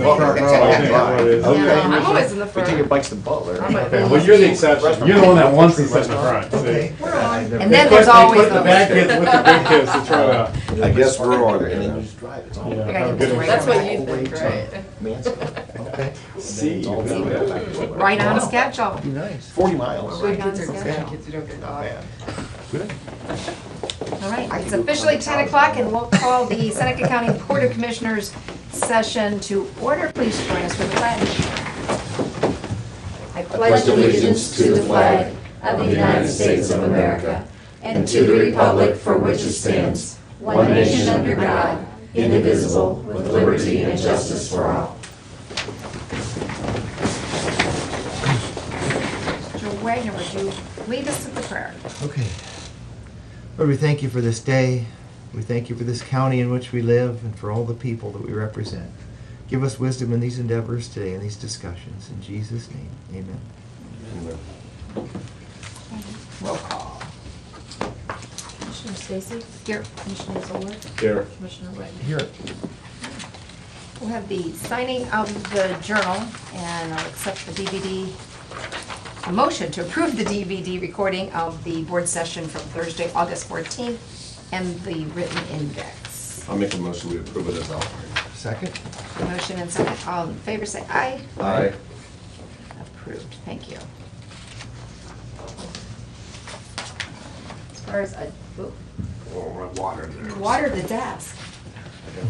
Okay. I'm always in the We front. take your bikes to Butler. Okay, well, you're the exception. You're the one that wants to sit in the front. See? And then there's always the bad kids with the big kids to try to. I guess we're on And then you it. just drive, it's all. Yeah, I have a gotta good get one. That's what you All the way think, to right? Mansfield. Okay. See, It's all you the way know. back to Butler. Right on schedule. Be nice. 40 miles. Right on Kids are schedule. kids who don't get off. Man. Good. All right, it's officially 10 o'clock and we'll call the Seneca County Board of Commissioners session to order. Please join us for the pledge. I pledge allegiance to the flag of the United States of America and to the republic for which it stands, one nation under God, indivisible, with liberty and justice for all. Joe Wagner, would you lead us in the prayer? Okay. Lord, we thank you for this day. We thank you for this county in which we live and for all the people that we represent. Give us wisdom in these endeavors today, in these discussions. In Jesus' name, amen. Roll call. Commissioner Stacy? Here, Commissioner Zoller? Here. Commissioner Whitman? Here. we'll have the signing of the journal and I'll accept the DVD, a motion to approve the DVD recording of the board session from Thursday, August 14th and the written index. I'll make a motion we approve it as outlined. Second? The motion and second, all in favor say aye. Aye. Approved, thank you. As far as, Oh, my water there. water the desk.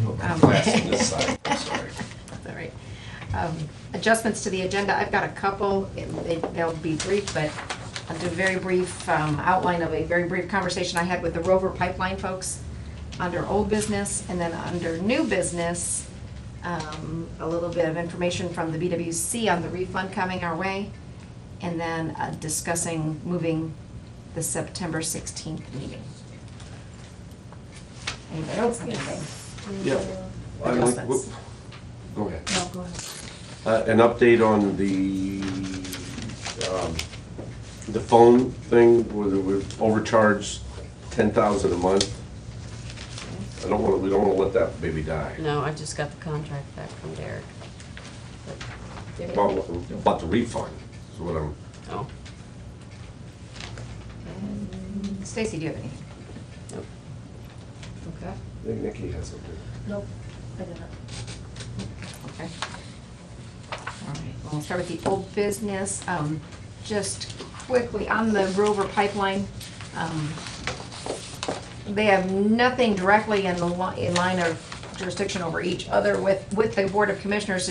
Glass on this side, I'm sorry. That's all right. Adjustments to the agenda, I've got a couple, they'll be brief, but I'll do a very brief outline of a very brief conversation I had with the Rover Pipeline folks under old business, and then under new business, a little bit of information from the BWC on the refund coming our way, and then discussing moving the September 16th meeting. Anybody else have anything? Yeah. I like- Adjustments. Go ahead. No, go ahead. An update on the phone thing, where we've overcharged 10,000 a month. We don't wanna let that baby die. No, I just got the contract back from Derek. About the refund, is what I'm, Oh, Stacy, do you have anything? nope. Okay. I think Nikki has something. Nope, I did not. Okay. All right, well, we'll start with the old business. Just quickly, on the Rover Pipeline, they have nothing directly in line of jurisdiction over each other with the Board of Commissioners.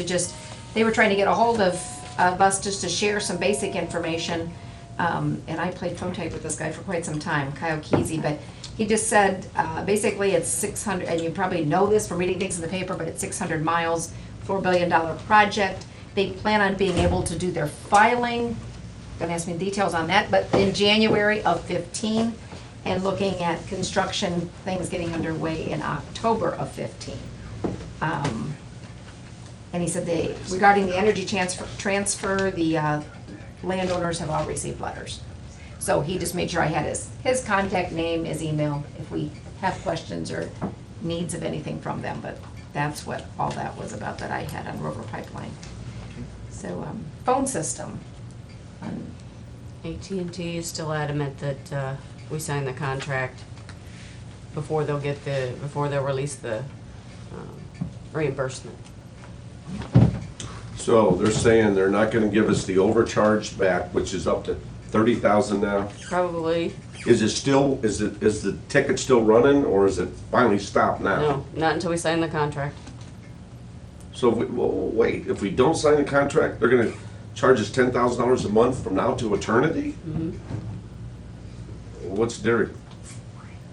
They were trying to get a hold of us just to share some basic information. And I played phone tag with this guy for quite some time, Kyle Kesey, but he just said, basically it's 600, and you probably know this from reading things in the paper, but it's 600 miles, $4 billion project. They plan on being able to do their filing, don't ask me details on that, but in January of 15, and looking at construction things getting underway in October of 15. And he said regarding the energy transfer, the landowners have all received letters. So he just made sure I had his contact name, his email, if we have questions or needs of anything from them, but that's what all that was about that I had on Rover Pipeline. So, phone system. AT&T is still adamant that we sign the contract before they'll release the reimbursement. So they're saying they're not gonna give us the overcharge back, which is up to 30,000 now. Probably, Is the ticket still running, or is it finally stopped now? no, not until we sign the contract. So wait, if we don't sign the contract, they're gonna charge us $10,000 a month from now to eternity? What's Derek?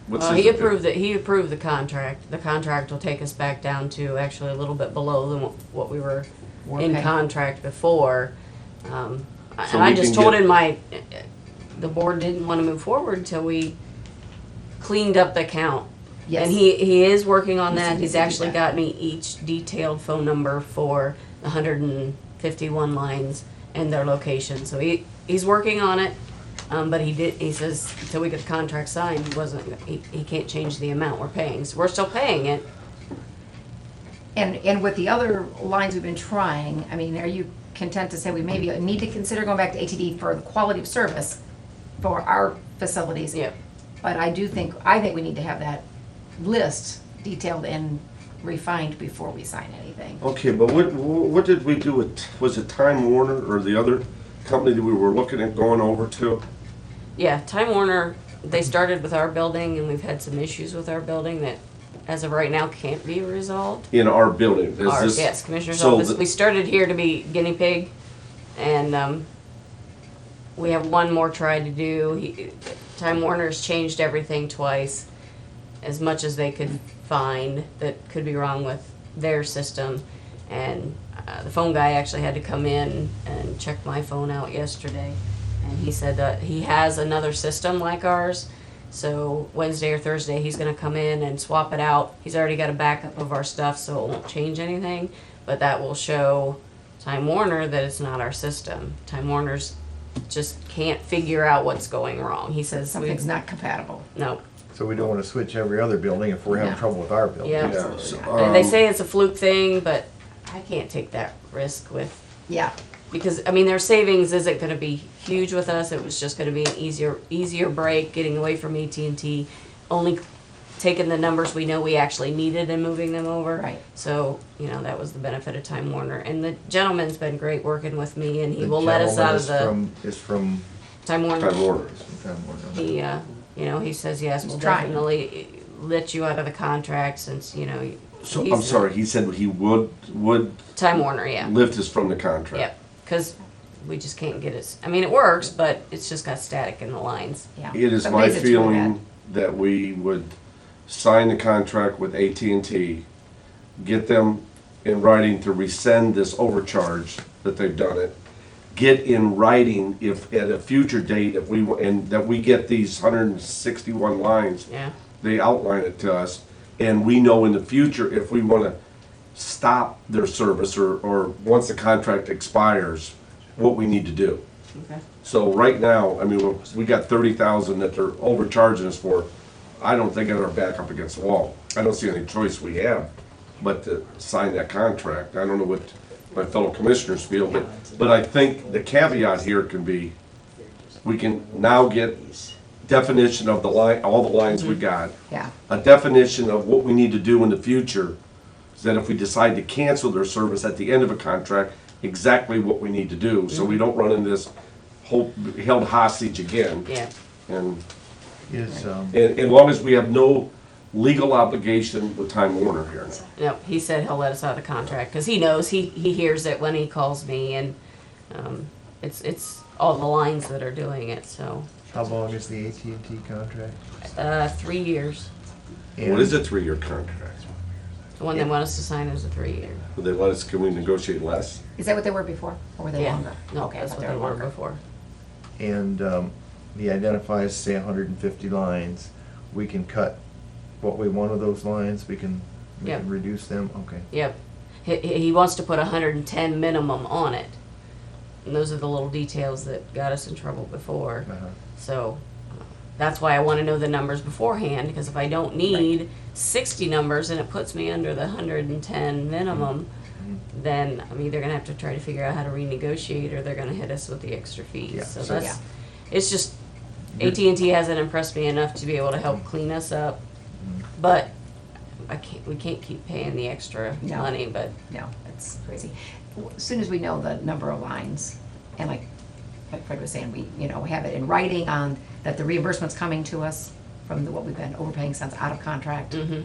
what's Well, his he opinion? approved the contract. The contract will take us back down to actually a little bit below than what we were in Okay. contract before. And So I we just can told get- him the board didn't want to move forward until we cleaned up the count. Yes. And he is working on Yes, that. he He's did do actually that. got me each detailed phone number for the 151 lines and their location. So he's working on it. But he says until we get the contract signed, he can't change the amount we're paying. So we're still paying it. And with the other lines we've been trying, I mean, are you content to say we maybe need to consider going back to ATD for the quality of service for our facilities? Yeah. But I think we need to have that list detailed and refined before we sign anything. Okay, but what did we do with, was it Time Warner or the other company that we were looking at going over to? Yeah, Time Warner, they started with our building and we've had some issues with our building that as of right now can't be resolved. In our building? Is Ours, this- yes, Commissioner's so office. the- We started here to be guinea pig, and we have one more try to do. Time Warner's changed everything twice, as much as they could find that could be wrong with their system. And the phone guy actually had to come in and check my phone out yesterday, and he said that he has another system like ours. So Wednesday or Thursday, he's gonna come in and swap it out. He's already got a backup of our stuff, so it won't change anything. But that will show Time Warner that it's not our system. Time Warner's just can't figure out what's going wrong. He says, Something's not compatible. no. So we don't want to switch every other building if we're having No. trouble with our building. Yeah. Yeah, so, And they say it's a fluke thing, but I can't take that risk with, Yeah, because, I mean, their savings isn't gonna be huge with us. It was just gonna be an easier break, getting away from AT&T, only taking the numbers we know we actually needed and moving them over. Right. So, that was the benefit of Time Warner. And the gentleman's been great working with me, and he The will let us out of the gentleman is from Time Warner. Time Warner. Time Warner. He, he says, yes, we'll trying. definitely let you out of the contract since, So, I'm he's- sorry, he said he would Time Warner, yeah. lift us from the contract? Yep, because we just can't get it. I mean, it works, but it's just got static in the lines. yeah. It is Some my days it's really feeling that we would sign the contract with AT&T, get them in writing to rescind this overcharge that they've done it, get in writing if at a future date, if we, and that we get these 161 lines, Yeah, they outline it to us, and we know in the future if we want to stop their service or once the contract expires, what we need to do. okay. So right now, I mean, we got 30,000 that they're overcharging us for. I don't think it's our back up against the wall. I don't see any choice we have but to sign that contract. I don't know what my fellow commissioners feel, but I think the caveat here can be, we can now get definition of the line, all the lines we got. Yeah, A definition of what we need to do in the future, so that if we decide to cancel their service at the end of a contract, exactly what we need to do, so we don't run into this whole, held hostage again. Yeah, And, Is, and as long as we have no legal obligation with Time Warner here. no, he said he'll let us out of the contract, because he knows, he hears it when he calls me, and it's all the lines that are doing it, so. how long is the AT&T contract? 3 years. What is a 3-year contract? The one they want us to sign is a 3-year. Will they let us, can we negotiate less? is that what they were before, or were they Yeah, longer? no, Okay, I that's thought what they they were were longer. before. And he identifies, say, 150 lines. We can cut what we want of those lines. We can Yep. reduce them. Okay. Yep. He wants to put 110 minimum on it. And those are the little details that got us in trouble before. Uh-huh. So that's why I want to know the numbers beforehand, because if I don't need 60 numbers and it puts me under the 110 minimum, then I'm either going to have to try to figure out how to renegotiate, or they're going to hit us with the extra fees. Yeah, So so- that's, it's just, AT&T hasn't impressed me enough to be able to help clean us up. But we can't keep paying the extra No. money, but No, it's crazy. As soon as we know the number of lines, and like Fred was saying, we have it in writing on that the reimbursement's coming to us from what we've been overpaying since out of contract. mhm.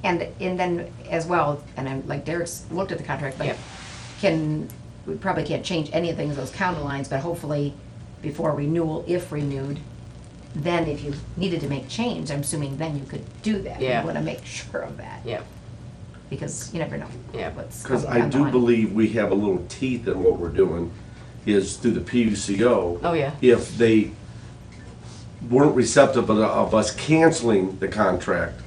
And then as well, and I'm, like Derek's looked at the contract, but Yep. we probably can't change any of things, those county lines, but hopefully before renewal, if renewed, then if you needed to make change, I'm assuming then you could do that. Yeah. You wanna make sure of that, Yep. because you never know. Yeah. what's Because coming I down the do line. believe we have a little teeth in what we're doing, is through the PUCO. Oh, yeah. If they weren't receptive of us canceling the contract,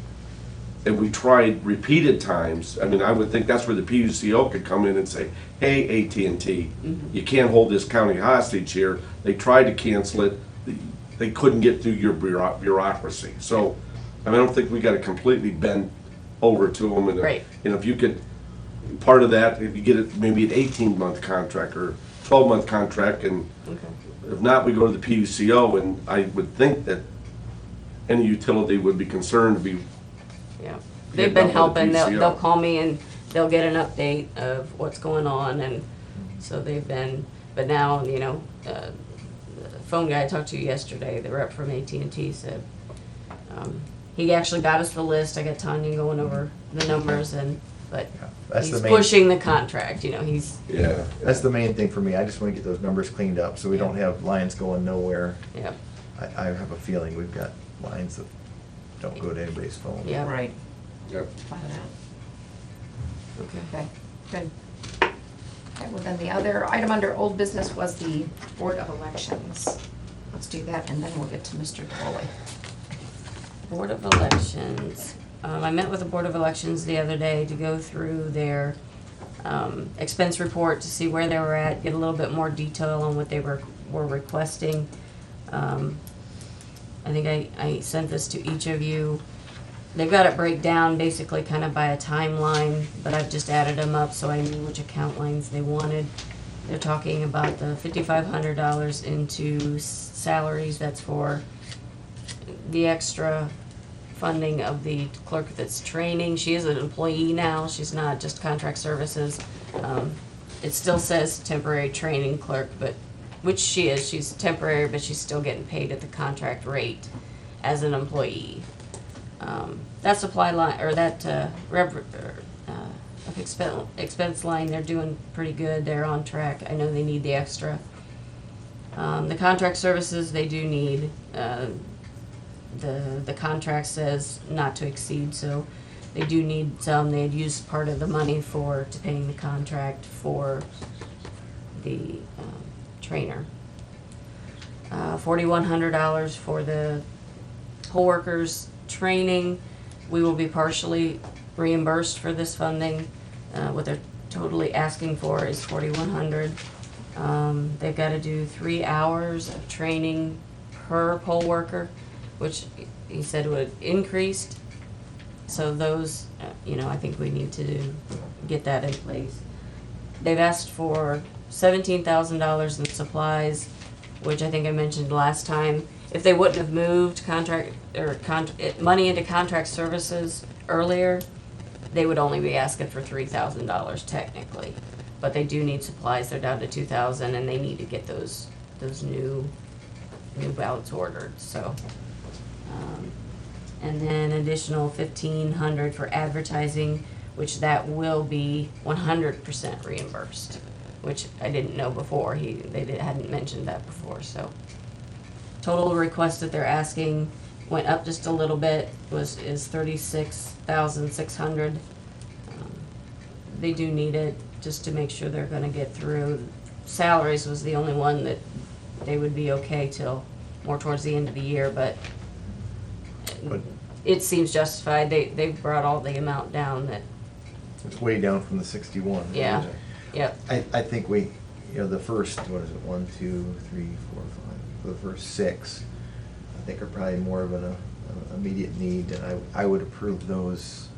and we tried repeated times, I mean, I would think that's where the PUCO could come in and say, hey, AT&T, you can't hold this county hostage here. They tried to cancel it, they couldn't get through your bureaucracy. So, I mean, I don't think we gotta completely bend over to them. And, Right. and if you could, part of that, if you get it, maybe an 18-month contract or 12-month contract, and Okay. if not, we go to the PUCO, and I would think that any utility would be concerned to be, Yeah, Get they've been done with the helping, PCO. they'll call me and they'll get an update of what's going on, and so they've been, but now, you know, the phone guy I talked to yesterday, the rep from AT&T said, he actually got us the list, I got Tanya going over the numbers, and, but Yeah, that's he's the main- pushing the contract, you know, he's, yeah. That's the main thing for me. I just want to get those numbers cleaned up so we don't have lines going nowhere. yeah, I have a feeling we've got lines that don't go to anybody's phone. yeah. Right. Yep. Find it out. Okay. Okay, good. Okay, well then the other item under old business was the Board of Elections. Let's do that and then we'll get to Mr. Foley. Board of Elections. I met with the Board of Elections the other day to go through their expense report to see where they were at, get a little bit more detail on what they were requesting. I think I sent this to each of you. They've got it break down basically kind of by a timeline, but I've just added them up so I knew which account lines they wanted. They're talking about the $5,500 into salaries. That's for the extra funding of the clerk that's training. She is an employee now. She's not just contract services. It still says temporary training clerk, but, which she is. She's temporary, but she's still getting paid at the contract rate as an employee. That supply line, or that expense line, they're doing pretty good. They're on track. I know they need the extra. The contract services, they do need, the contract says not to exceed, so they do need some. They had used part of the money to paying the contract for the trainer. $4,100 for the poll workers training. We will be partially reimbursed for this funding. What they're totally asking for is $4,100. They've got to do 3 hours of training per poll worker, which he said would increase. So those, I think we need to get that in place. They've asked for $17,000 in supplies, which I think I mentioned last time. If they wouldn't have moved money into contract services earlier, they would only be asking for $3,000 technically. But they do need supplies. They're down to $2,000, and they need to get those new ballots ordered. So, and then additional $1,500 for advertising, which that will be 100% reimbursed, which I didn't know before. Hadn't mentioned that before. So, total request that they're asking went up just a little bit. Is $36,600. They do need it just to make sure they're going to get through. Salaries was the only one that they would be okay till more towards the end of the year, but it seems justified. They've brought all the amount down that, It's way down from the 61. yeah, yep, I think the first, what is it, 1, 2, 3, 4, 5, the first 6, I think are probably more of an immediate need, and I would approve those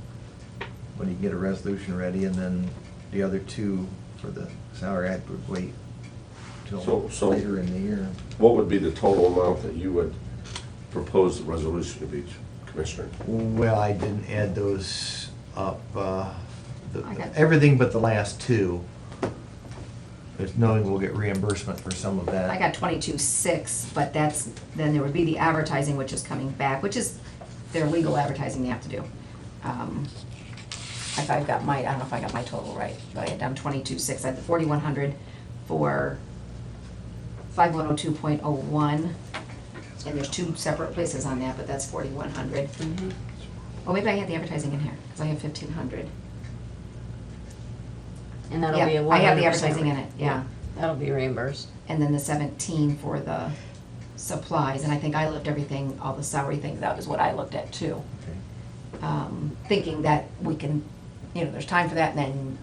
when you get a resolution ready, and then the other 2 for the salary, I would wait till So- later in the year. What would be the total amount that you would propose the resolution to be, Commissioner? Well, I didn't add those up, I got- everything but the last 2. There's knowing we'll get reimbursement for some of that. I got 22,600, but then there would be the advertising, which is coming back, which is their legal advertising they have to do. I don't know if I got my total right, but I had done 22,600. I had the 4,100 for 5102.01, and there's 2 separate places on that, but that's 4,100. Oh, maybe I had the advertising in here, because I have 1,500. and that'll be a 100% I have the advertising in it, yeah. That'll be reimbursed. And then the 17 for the supplies, and I think I looked everything, all the salary things, that was what I looked at too. Okay. Thinking that we can, there's time for that, and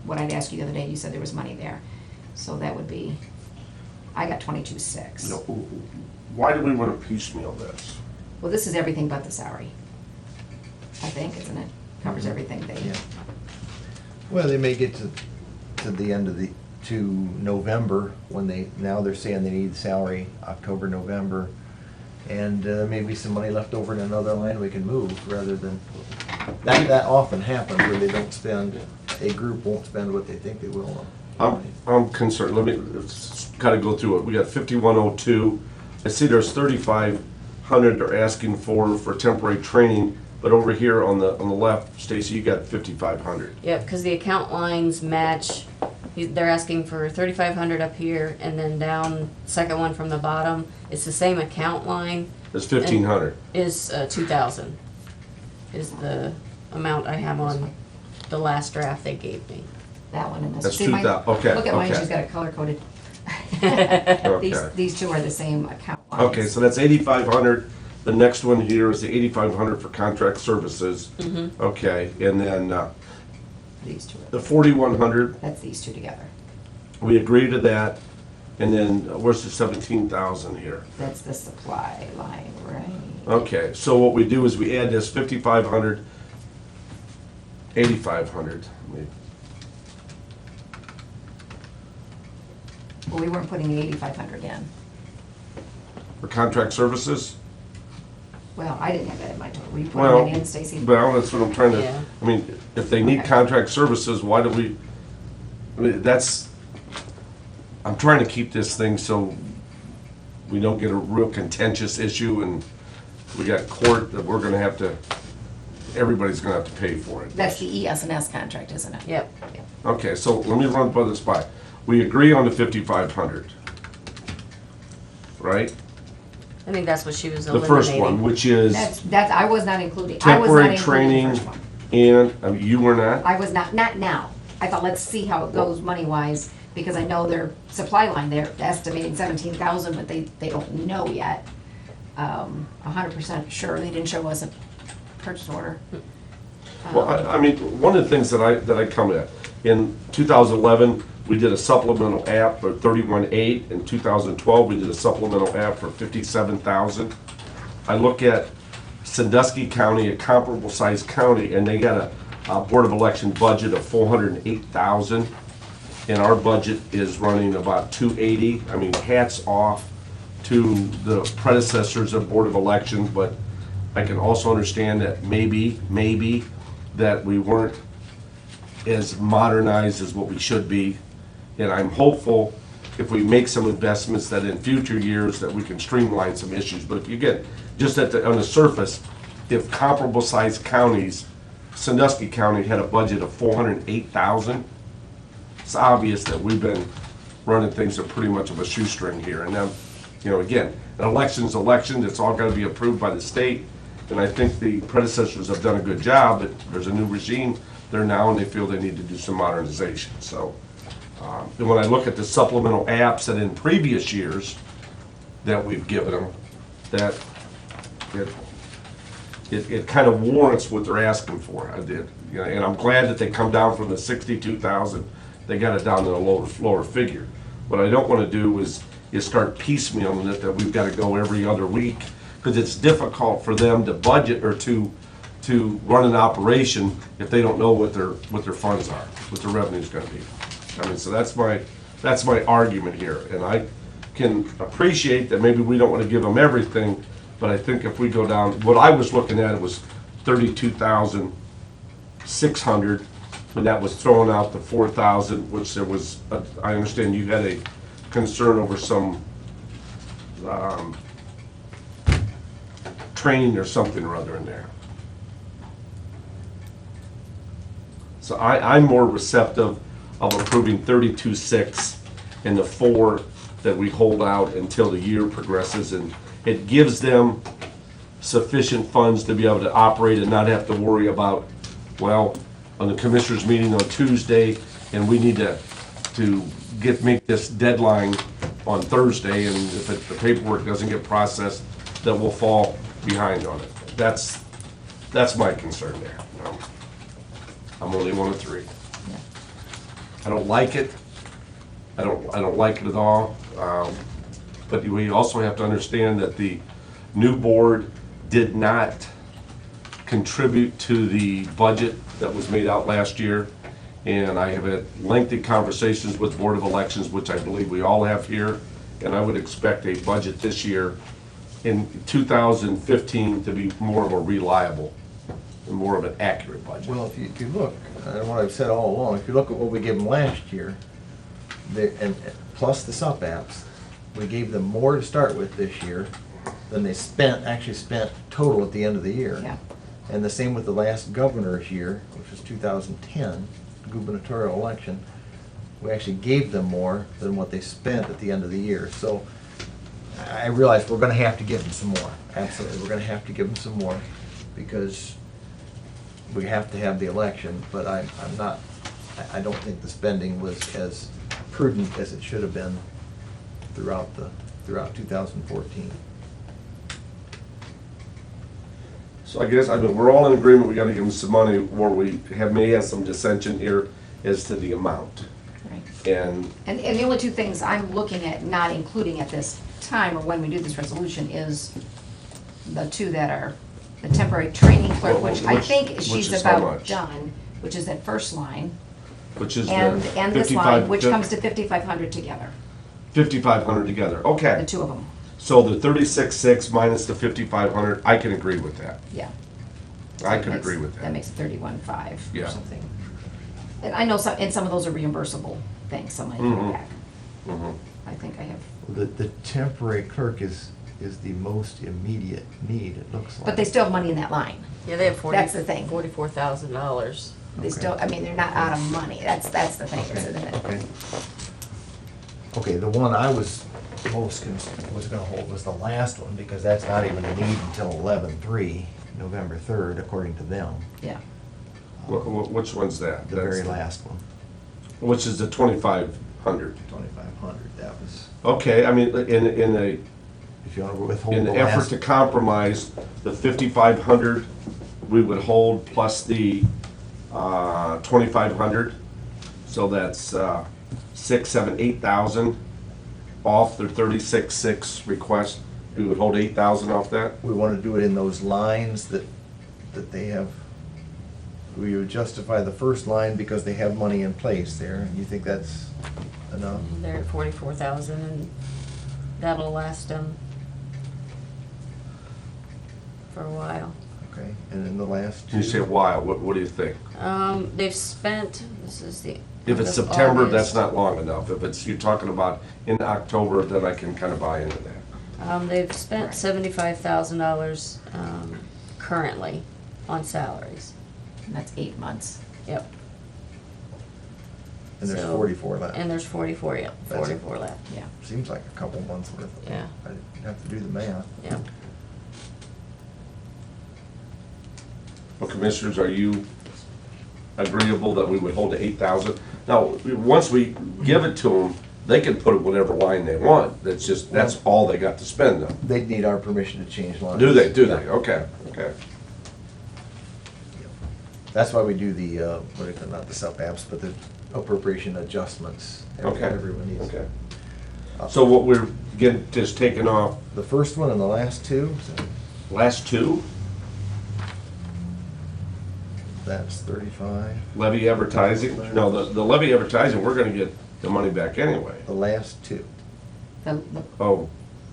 what I'd asked you the other day, you said there was money there. So that would be, I got 22,600. No, why do we want to piecemeal this? Well, this is everything but the salary, I think, isn't it? covers everything they, Yeah. Well, they may get to the end of to November, when now they're saying they need salary October, November, and maybe some money left over in another line we can move, rather than, that often happens, where they don't spend, a group won't spend what they think they will. I'm concerned, let me, kind of go through it. We got 5102. I see there's 3,500 they're asking for temporary training, but over here on the left, Stacy, you got 5,500. Yep, because the account lines match. They're asking for 3,500 up here, and then down, second one from the bottom, it's the same account line. It's 1,500. Is 2,000, is the amount I have on the last draft they gave me. that one and this. That's See, mine- 2,000, okay, Look at mine, okay. she's got it color coded. Okay. These two are the same account lines. Okay, so that's 8,500. The next one here is the 8,500 for contract services. Okay, and then These two, the 4,100, that's these two together. we agree to that. And then where's the 17,000 here? That's the supply line, right? Okay, so what we do is we add this 5,500, 8,500. Well, we weren't putting the 8,500 in. For contract services? Well, I didn't have that in my total. Were you Well, putting that in, Stacy? Well, that's what I'm trying to, Yeah. I mean, if they need Okay. contract services, why do we, I mean, that's, I'm trying to keep this thing so we don't get a real contentious issue and we got court that we're gonna have to, everybody's gonna have to pay for it. That's the ES&S contract, isn't it? Yep. Okay, so let me run by this by. We agree on the 5,500. Right? I think that's what she was The eliminating. first one, which is That's, I was not including, I was not temporary including the training first one. and, you were not? I was not now. I thought, let's see how it goes money-wise, because I know their supply line, they're estimating 17,000, but they don't know yet. 100% sure, they didn't show us a purchase order. Well, I mean, one of the things that I come at, in 2011, we did a supplemental app for 31.8. In 2012, we did a supplemental app for 57,000. I look at Sandusky County, a comparable sized county, and they got a Board of Election budget of 408,000. And our budget is running about 280. I mean, hats off to the predecessors of Board of Elections, but I can also understand that maybe that we weren't as modernized as what we should be. And I'm hopeful if we make some investments that in future years that we can streamline some issues. But if you get, just on the surface, if comparable sized counties, Sandusky County had a budget of 408,000, it's obvious that we've been running things at pretty much of a shoestring here. And then, you know, again, an election's election, it's all gotta be approved by the state. And I think the predecessors have done a good job, but there's a new regime there now and they feel they need to do some modernization, so. And when I look at the supplemental apps that in previous years that we've given them, that it kind of warrants what they're asking for. I did, you know, and I'm glad that they come down from the 62,000. They got it down to a lower figure. What I don't want to do is start piecemealing it, that we've got to go every other week, because it's difficult for them to budget or to run an operation if they don't know what their funds are, what their revenue's going to be. I mean, so that's my argument here, and I can appreciate that maybe we don't want to give them everything, but I think if we go down, what I was looking at, it was 32,600, and that was throwing out the 4,000, which there was, I understand you had a concern over some training or something or other in there. So I'm more receptive of approving 32.6 and the 4 that we hold out until the year progresses, and it gives them sufficient funds to be able to operate and not have to worry about, well, on the commissioners meeting on Tuesday, and we need to make this deadline on Thursday, and if the paperwork doesn't get processed, that we'll fall behind on it. That's my concern there. You know? I'm only one of 3. I don't like it. I don't like it at all. But we also have to understand that the new board did not contribute to the budget that was made out last year. And I have had lengthy conversations with Board of Elections, which I believe we all have here. And I would expect a budget this year in 2015 to be more of a reliable and more of an accurate budget. Well, if you look, and what I've said all along, if you look at what we gave them last year, and plus the sup apps, we gave them more to start with this year than they actually spent total at the end of the year. Yeah. And the same with the last governor's year, which was 2010, gubernatorial election. We actually gave them more than what they spent at the end of the year. So I realize we're gonna have to give them some more. Absolutely, we're gonna have to give them some more because we have to have the election, but I don't think the spending was as prudent as it should have been throughout 2014. So I guess, we're all in agreement, we gotta give them some money, where we may have some dissension here as to the amount. Right. And, And the only two things I'm looking at not including at this time or when we do this resolution is the two that are the temporary training clerk, which I think Which she's is how about much? done, which is that first line, which is the and this 55 line, which comes to 5,500 together, 5,500 together, the okay. two of them, So the 36,600 minus the 5,500, I can agree with that. yeah. I That can makes- agree with That that. makes it 31,500 Yeah. or something. And I know some, and some of those are reimbursable things, some I Mhm. can back. Mhm. I think I have, The temporary clerk is the most immediate need, it looks like. but they still have money in that line. Yeah, they have That's the thing. $44,000. They Okay. still, I mean, they're not out of money, that's the thing, isn't it? Okay. Okay, the one I was was gonna hold was the last one, because that's not even a need until 11/3, November 3rd, according to them, Yeah, Which one's that? the very last one, Which is the 2,500. 2,500, that was, Okay, I mean, in a, if you wanna withhold in the the effort last. to compromise, the 5,500, we would hold plus the 2,500. So that's 6, 7, 8,000 off their 36,600 request. We would hold 8,000 off that. We wanna do it in those lines that they have. We would justify the first line because they have money in place there. You think that's enough? They're at 44,000 and that'll last them for a while. Okay, and then the last two? You say, why? What do you think? They've spent, this is the. If it's end of September, August. that's not long enough. If it's, you're talking about in October, then I can kind of buy into that. They've spent $75,000 currently on salaries. and that's 8 months. Yep. And there's So- 44 left. And there's 44, yep, That's- 44 left. Yeah. Seems like a couple months worth. Yeah. I'd have to do the math. Yep. Well, commissioners, are you agreeable that we would hold the 8,000? Now, once we give it to them, they can put it whatever line they want. That's just, that's all they got to spend though. They'd need our permission to change lines. Do they? Do they? Okay, okay. That's why we do the, not the sub apps, but the appropriation adjustments. Okay. Everyone needs. Okay. So what we're getting, just taking off The first one and the last two, so last two, that's 35. levy advertising. No, the levy advertising, we're gonna get the money back anyway. The last two. The Oh,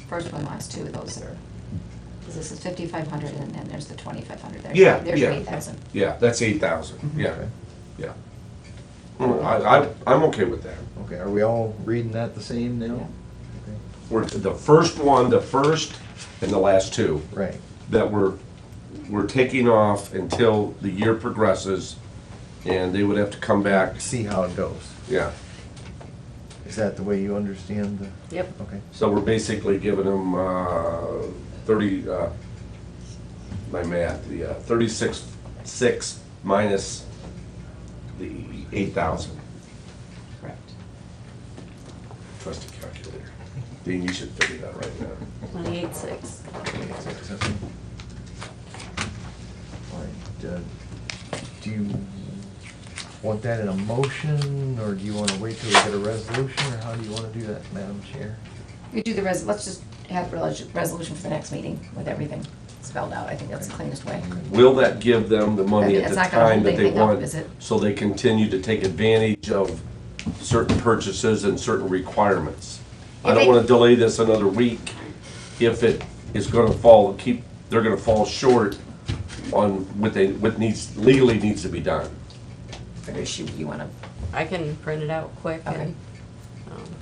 first one, last two of those are, because this is 5,500 and then there's the 2,500. Yeah, There's yeah. 8,000. yeah, that's 8,000. Yeah, Okay. yeah. I'm okay with that. Okay, are we all reading that the same now? Yeah. Okay. We're, the first and the last two Right. that we're taking off until the year progresses, and they would have to come back. See how it goes. Yeah, Is that the way you understand the? Yep. Okay. so we're basically giving them 30, my math, the 36,600 minus the 8,000. Correct. Trusty calculator. Dean, you should figure that right now. 28.6. All right, do you want that in a motion, or do you want to wait till we get a resolution, or how do you want to do that, Madam Chair? We do let's just have resolution for the next meeting with everything. spelled out. I think that's the cleanest way. Will that give them the money at It's the not gonna time hold that they anything up, want? is it? So they continue to take advantage of certain purchases and certain requirements? I If don't they- wanna delay this another week if it is gonna fall, they're gonna fall short on what legally needs to be done. Or does you wanna, I can print it out quick Okay. and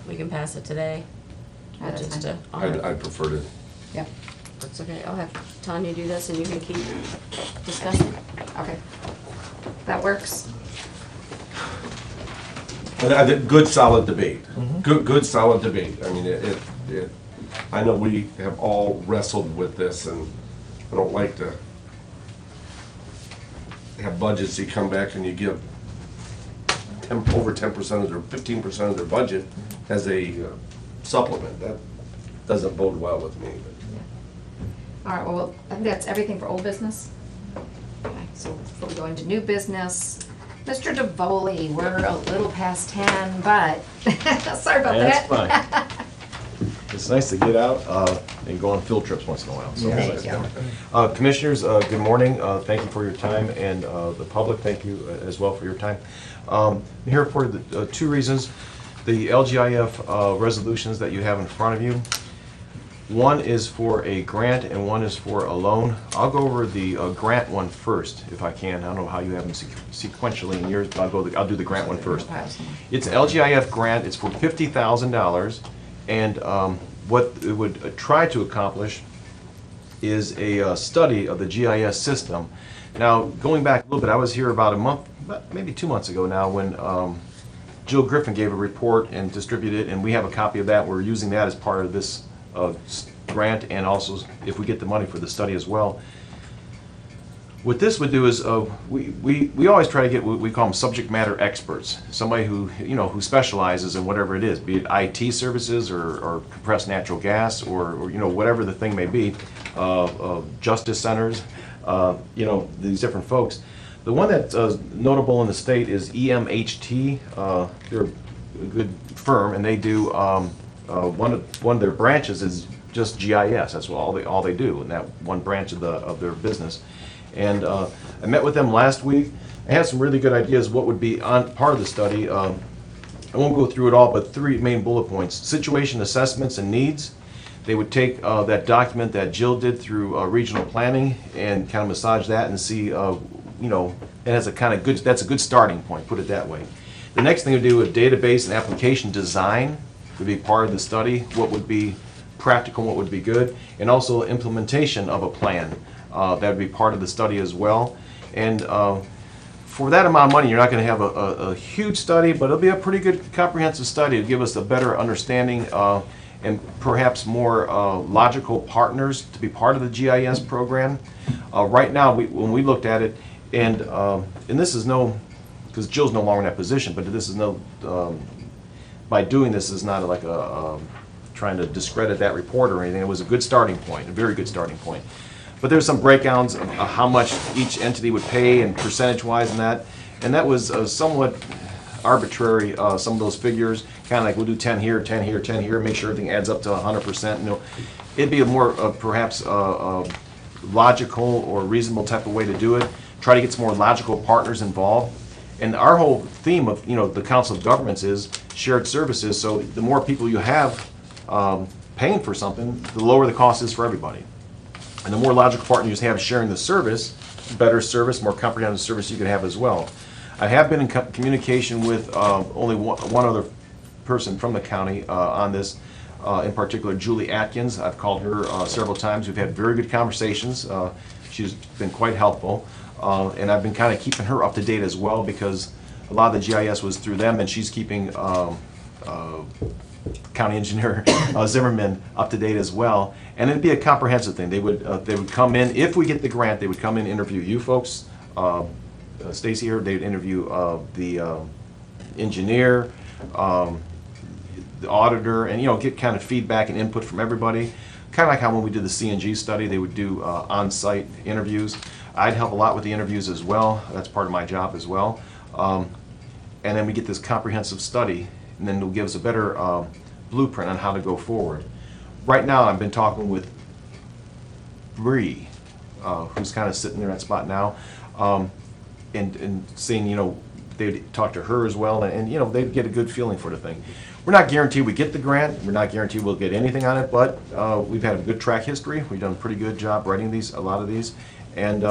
we can pass it today. Yeah, that's Just fine. I prefer to. yeah, That's okay. I'll have Tanya do this and you can keep discussing. okay. That works. And I did good, solid debate. Good, solid debate. I mean, I know we have all wrestled with this, and I don't like to have budgets, you come back and you give over 10% of their, 15% of their budget as a supplement. That doesn't bode well with me. All right, well, I think that's everything for old business. Okay, so before we go into new business, Mr. DeVoli, we're a little past 10, but, sorry about that. That's fine. It's nice to get out and go on field trips once in a while. So There it's you nice. go. Commissioners, good morning. Thank you for your time, and the public, thank you as well for your time. I'm here for the two reasons. The LGIF resolutions that you have in front of you. One is for a grant and one is for a loan. I'll go over the grant one first, if I can. I don't know how you have them sequentially in yours, but I'll do the grant one first. It's an LGIF grant. It's for $50,000, and what it would try to accomplish is a study of the GIS system. Now, going back a little bit, I was here about a month, maybe 2 months ago now, when Jill Griffin gave a report and distributed it, and we have a copy of that. We're using that as part of this grant, and also if we get the money for the study as well. What this would do is we always try to get what we call them subject matter experts, somebody who who specializes in whatever it is, be it IT services or compressed natural gas or whatever the thing may be, justice centers, these different folks. The one that's notable in the state is EMHT. They're a good firm, and they do one of their branches is just GIS. That's all they do in that one branch of their business. And I met with them last week. I had some really good ideas what would be on part of the study. I won't go through it all, but 3 main bullet points: situation assessments and needs. They would take that document that Jill did through regional planning and kind of massage that and see, it has a kind of good. That's a good starting point. Put it that way. The next thing to do with database and application design would be part of the study. What would be practical, what would be good, and also implementation of a plan. That would be part of the study as well. And for that amount of money, you're not going to have a huge study, but it'll be a pretty good comprehensive study to give us a better understanding and perhaps more logical partners to be part of the GIS program. Right now, when we looked at it, and this is because Jill's no longer in that position, but this is by doing this is not like trying to discredit that report or anything. It was a good starting point, a very good starting point. But there's some breakdowns of how much each entity would pay and percentage-wise and that was somewhat arbitrary, some of those figures, kind of like we'll do 10 here, 10 here, 10 here, make sure everything adds up to 100%. It'd be a more perhaps logical or reasonable type of way to do it. Try to get some more logical partners involved. And our whole theme of the Council of Governments is shared services. So the more people you have paying for something, the lower the cost is for everybody. And the more logical partners you have sharing the service, better service, more comprehensive service you can have as well. I have been in communication with only one other person from the county on this, in particular Julie Atkins. I've called her several times. We've had very good conversations. She's been quite helpful. And I've been kind of keeping her up to date as well, because a lot of the GIS was through them, and she's keeping County Engineer Zimmerman up to date as well. And it'd be a comprehensive thing. They would come in, if we get the grant, they would come in and interview you folks, Stacy here, they'd interview the engineer, the auditor, and get kind of feedback and input from everybody. Kind of like how when we did the CNG study, they would do on-site interviews. I'd help a lot with the interviews as well. That's part of my job as well. And then we get this comprehensive study, and then it'll give us a better blueprint on how to go forward. Right now, I've been talking with Bree who's kind of sitting there in that spot now, and seeing, they'd talk to her as well, and they'd get a good feeling for the thing. We're not guaranteed we get the grant, we're not guaranteed we'll get anything on it, but we've had a good track history, we've done a pretty good job writing a lot of these, and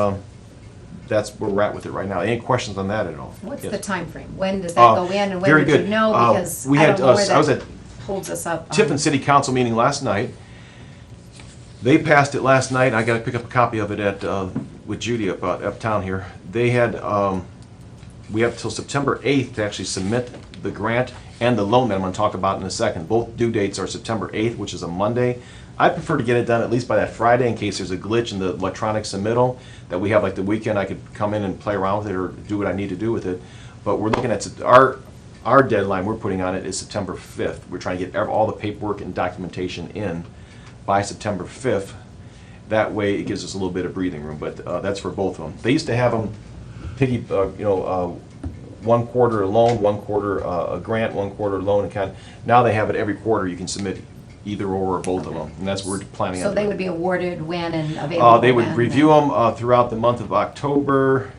that's where we're at with it right now. Any questions on that at all? What's Yes. the time frame? When does that go in, and when very would you good. know? Because we I had, don't know I was where at that holds us up. Tiffin City Council meeting last night. They passed it last night. I got to pick up a copy of it with Judy uptown here. They had, we have till September 8th to actually submit the grant and the loan that I'm going to talk about in a second. Both due dates are September 8th, which is a Monday. I prefer to get it done at least by that Friday in case there's a glitch in the electronic submittal, that we have like the weekend I could come in and play around with it or do what I need to do with it. But we're looking at, our deadline we're putting on it is September 5th. We're trying to get all the paperwork and documentation in by September 5th. That way it gives us a little bit of breathing room, but that's for both of them. They used to have them 1 quarter a loan, 1 quarter a grant, 1 quarter loan, and kind of, now they have it every quarter. You can submit either or both of them, and that's what we're planning on. So they would be awarded when and available They would when, review them throughout the month of October,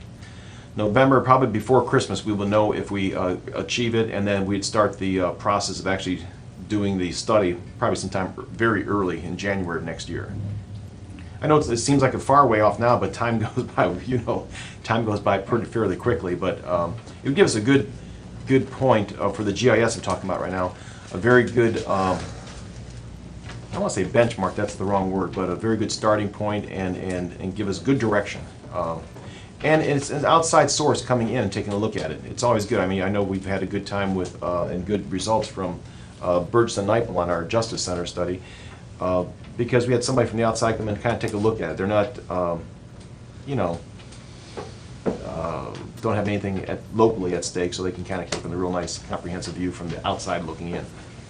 November, probably before Christmas. We will know if we achieve it, and then we'd start the process of actually doing the study probably sometime very early in January of next year. I know it seems like a far way off now, but time goes by. Time goes by pretty fairly quickly. But it would give us a good point for the GIS I'm talking about right now. A very good, I don't want to say benchmark. That's the wrong word, but a very good starting point and give us good direction. And it's an outside source coming in and taking a look at it. It's always good. I mean, I know we've had a good time with and good results from Burgess and Kneippel on our Justice Center study. Because we had somebody from the outside come in and kind of take a look at it. They're not, don't have anything locally at stake, so they can kind of keep a real nice comprehensive view from the outside looking in.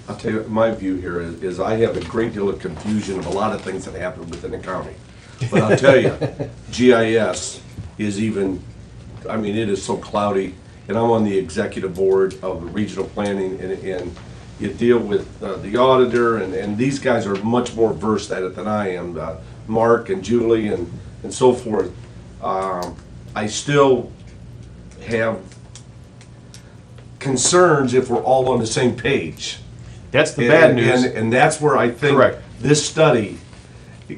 I'll tell you, my view here is I have a great deal of confusion of a lot of things that happen within the county. But I'll tell you, GIS is even, I mean, it is so cloudy, and I'm on the executive board of regional planning, and you deal with the auditor, and these guys are much more versed at it than I am, Mark and Julie and so forth. I still have concerns if we're all on the same page. That's the bad news. And that's where I think Correct. this study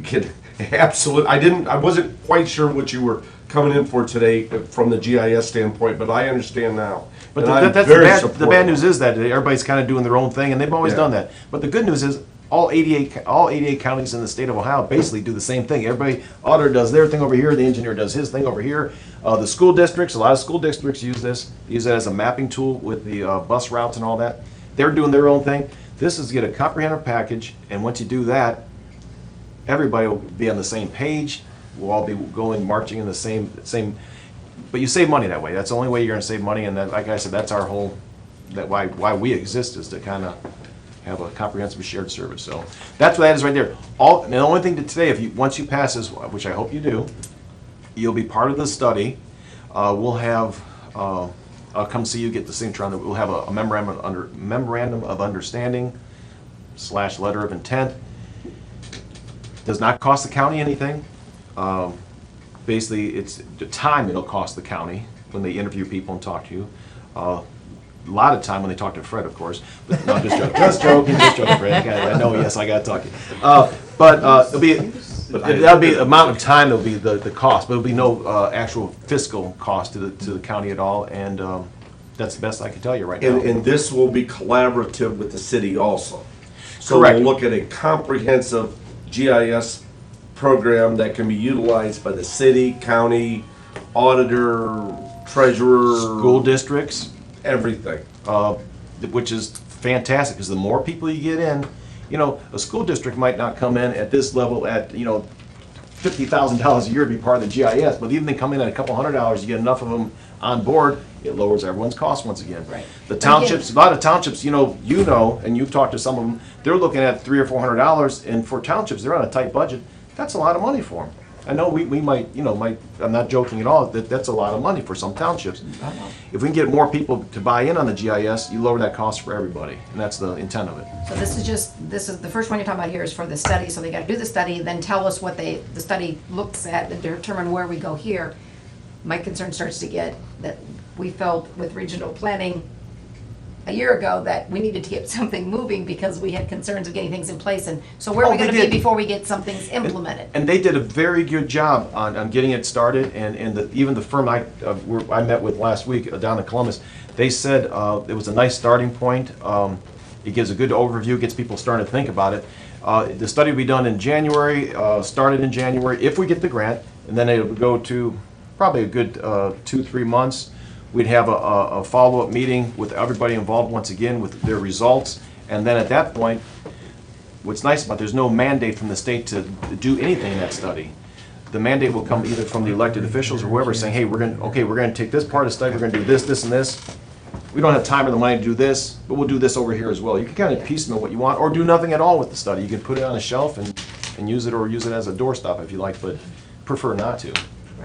could I wasn't quite sure what you were coming in for today from the GIS standpoint, but I understand now. But And I'm that's very the bad supportive. news is that everybody's kind of doing their own thing, and they've always Yeah. done that. But the good news is all 88 counties in the state of Ohio basically do the same thing. Everybody, auditor does their thing over here, the engineer does his thing over here. The school districts, a lot of school districts use it as a mapping tool with the bus routes and all that. They're doing their own thing. This is get a comprehensive package, and once you do that, everybody will be on the same page. We'll all be marching in the same. But you save money that way. That's the only way you're going to save money. And that, like I said, that's our whole. Why we exist is to kind of have a comprehensive shared service. So that's what that is right there. And the only thing to today, once you pass this, which I hope you do, you'll be part of the study. We'll have. I'll come see you, get the signature on it. We'll have a memorandum of understanding / letter of intent. Does not cost the county anything. Basically, it's the time it'll cost the county when they interview people and talk to you. A lot of time when they talk to Fred, of course. But no, just joking, Fred. I know, yes, I got to talk to you. But that'll be the amount of time that'll be the cost, but there'll be no actual fiscal cost to the county at all. And that's the best I can tell you right now. And this will be collaborative with the city also. So Correct. we'll look at a comprehensive GIS program that can be utilized by the city, county, auditor, treasurer. School districts, Everything. which is fantastic, because the more people you get in, a school district might not come in at this level at, $50,000 a year to be part of the GIS, but even they come in at a couple $100, you get enough of them on board, it lowers everyone's cost once again. Right. The townships, a lot of townships, and you've talked to some of them, they're looking at $300 or $400, and for townships, they're on a tight budget. That's a lot of money for them. I know we might, I'm not joking at all, that's a lot of money for some townships. If we can get more people to buy in on the GIS, you lower that cost for everybody, and that's the intent of it. So this is, the first one you're talking about here is for the study, so they gotta do the study, then tell us what the study looks at and determine where we go here. My concern starts to get that we felt with regional planning a year ago that we needed to get something moving because we had concerns of getting things in place, and so where are we Oh, they gonna be did. before we get some things implemented? And they did a very good job on getting it started, and even the firm I met with last week down in Columbus, they said it was a nice starting point. It gives a good overview, gets people starting to think about it. The study will be done in January, started in January, if we get the grant, and then it would go to probably a good 2-3 months. We'd have a follow-up meeting with everybody involved once again with their results, and then at that point, what's nice about, there's no mandate from the state to do anything in that study. The mandate will come either from the elected officials or whoever saying, hey, we're gonna take this part of the study, we're gonna do this, this, and this. We don't have time or the money to do this, but we'll do this over here as well. You can kind of piecemeal what you want, or do nothing at all with the study. You can put it on a shelf and use it, or use it as a doorstop if you like, but prefer not to.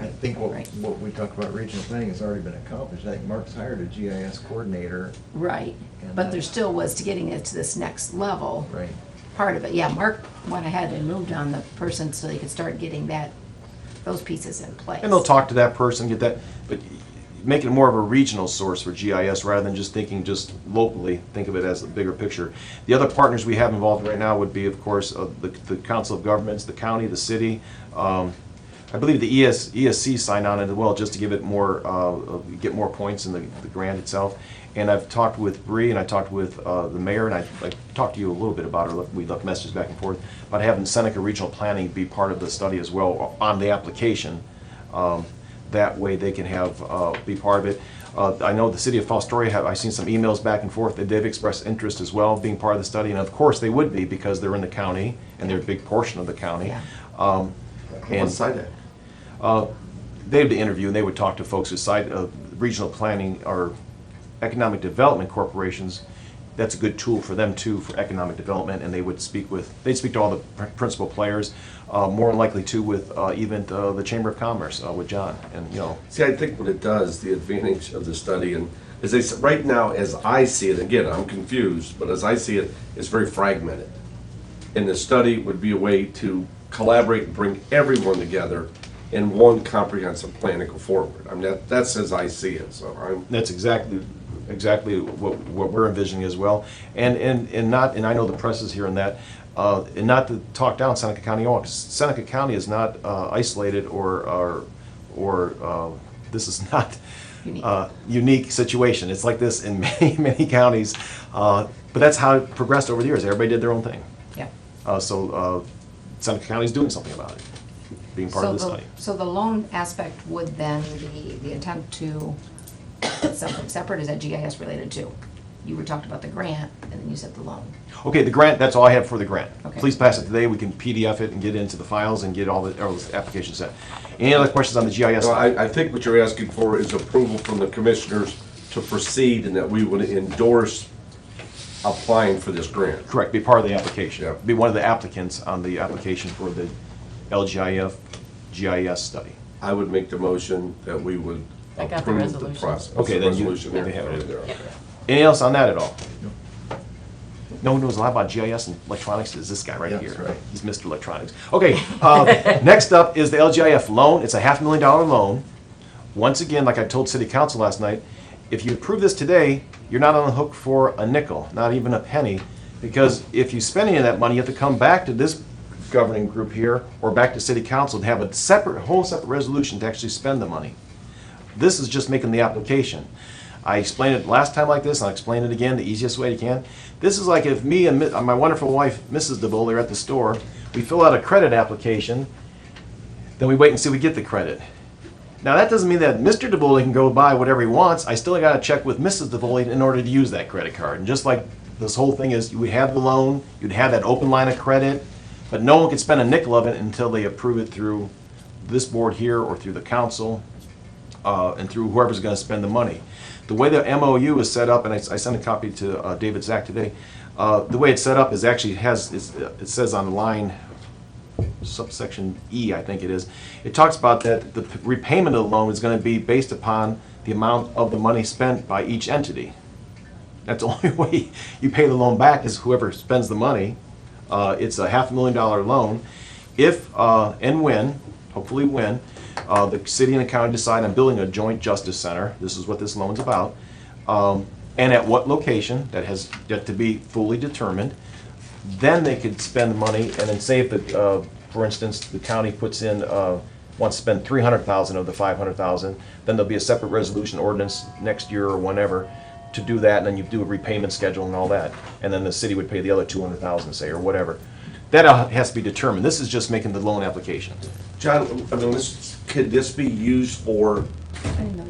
I think Right. what we talked about regional planning has already been accomplished. I think Mark's hired a GIS coordinator. Right, but there still was to getting it to this next level. Right. Part of it, yeah, Mark went ahead and moved on the person so they could start getting those pieces in place. And they'll talk to that person, get that, but make it more of a regional source for GIS rather than just thinking just locally, think of it as a bigger picture. The other partners we have involved right now would be, of course, the Council of Governments, the county, the city. I believe the ESC signed on it as well, just to give it more, get more points in the grant itself. And I've talked with Bree, and I talked with the mayor, and I talked to you a little bit about it. We left messages back and forth about having Seneca Regional Planning be part of the study as well on the application. That way they can be part of it. I know the city of Fostoria I've seen some emails back and forth that they've expressed interest as well, being part of the study, and of course they would be because they're in the county and they're a big portion of the county. Yeah. What side that? They'd interview and they would talk to folks who side of regional planning or economic development corporations. That's a good tool for them too for economic development, and they'd speak to all the principal players, more likely too with even the Chamber of Commerce with John, and See, I think what it does, the advantage of the study, and as they said, right now, as I see it, again, I'm confused, but as I see it, it's very fragmented. And the study would be a way to collaborate and bring everyone together in one comprehensive plan to go forward. I mean, that's as I see it, so I'm. that's exactly what we're envisioning as well, and I know the press is hearing that, and not to talk down Seneca County at all, 'cause Seneca County is not isolated or this is not unique situation. It's like this in many counties, but that's how it progressed over the years. Everybody did their own thing. Yeah. So Seneca County's doing something about it, being part of the study. So the loan aspect would then be the intent to something separate, is that GIS related too? You were talked about the grant, and then you said the loan. Okay, the grant, that's all I have for the grant. Okay. Please pass it today, we can PDF it and get it into the files and get all the applications set. Any other questions on the GIS? No, I think what you're asking for is approval from the commissioners to proceed and that we would endorse applying for this grant. Correct, be part of the application. Yeah. Be one of the applicants on the application for the LGIF GIS study. I would make the motion that we would I got the approve the resolution. process. Okay, The then you- resolution then they have it. in there, okay. Anything else on that at all? No one knows a lot about GIS and electronics, is this guy right Yeah, here. that's right. He's Mr. Electronics. Okay, next up is the LGIF loan. It's a $500,000 loan. Once again, like I told City Council last night, if you approve this today, you're not on the hook for a nickel, not even a penny, because if you spend any of that money, you have to come back to this governing group here, or back to City Council to have a whole separate resolution to actually spend the money. This is just making the application. I explained it last time like this, and I'll explain it again the easiest way you can. This is like if me and my wonderful wife, Mrs. DeVoe, are at the store, we fill out a credit application, then we wait and see if we get the credit. Now that doesn't mean that Mr. DeVoe can go buy whatever he wants. I still got to check with Mrs. DeVoe in order to use that credit card. And just like this whole thing is, you would have the loan, you'd have that open line of credit, but no one can spend a nickel of it until they approve it through this board here or through the council. And through whoever's going to spend the money. The way the MOU is set up, and I sent a copy to David Zach today, the way it's set up is actually it says on line subsection E, I think it is, it talks about that the repayment of the loan is gonna be based upon the amount of the money spent by each entity. That's the only way you pay the loan back is whoever spends the money. It's a $500,000 loan. If, and when, hopefully when, the city and the county decide on building a joint justice center, this is what this loan's about, and at what location, that has yet to be fully determined, then they could spend the money, and then say if the, for instance, the county puts in, wants to spend $300,000 of the $500,000, then there'll be a separate resolution ordinance next year or whenever to do that, and then you do a repayment schedule and all that, and then the city would pay the other $200,000, say, or whatever. That has to be determined. This is just making the loan application. John, I mean, could this be used for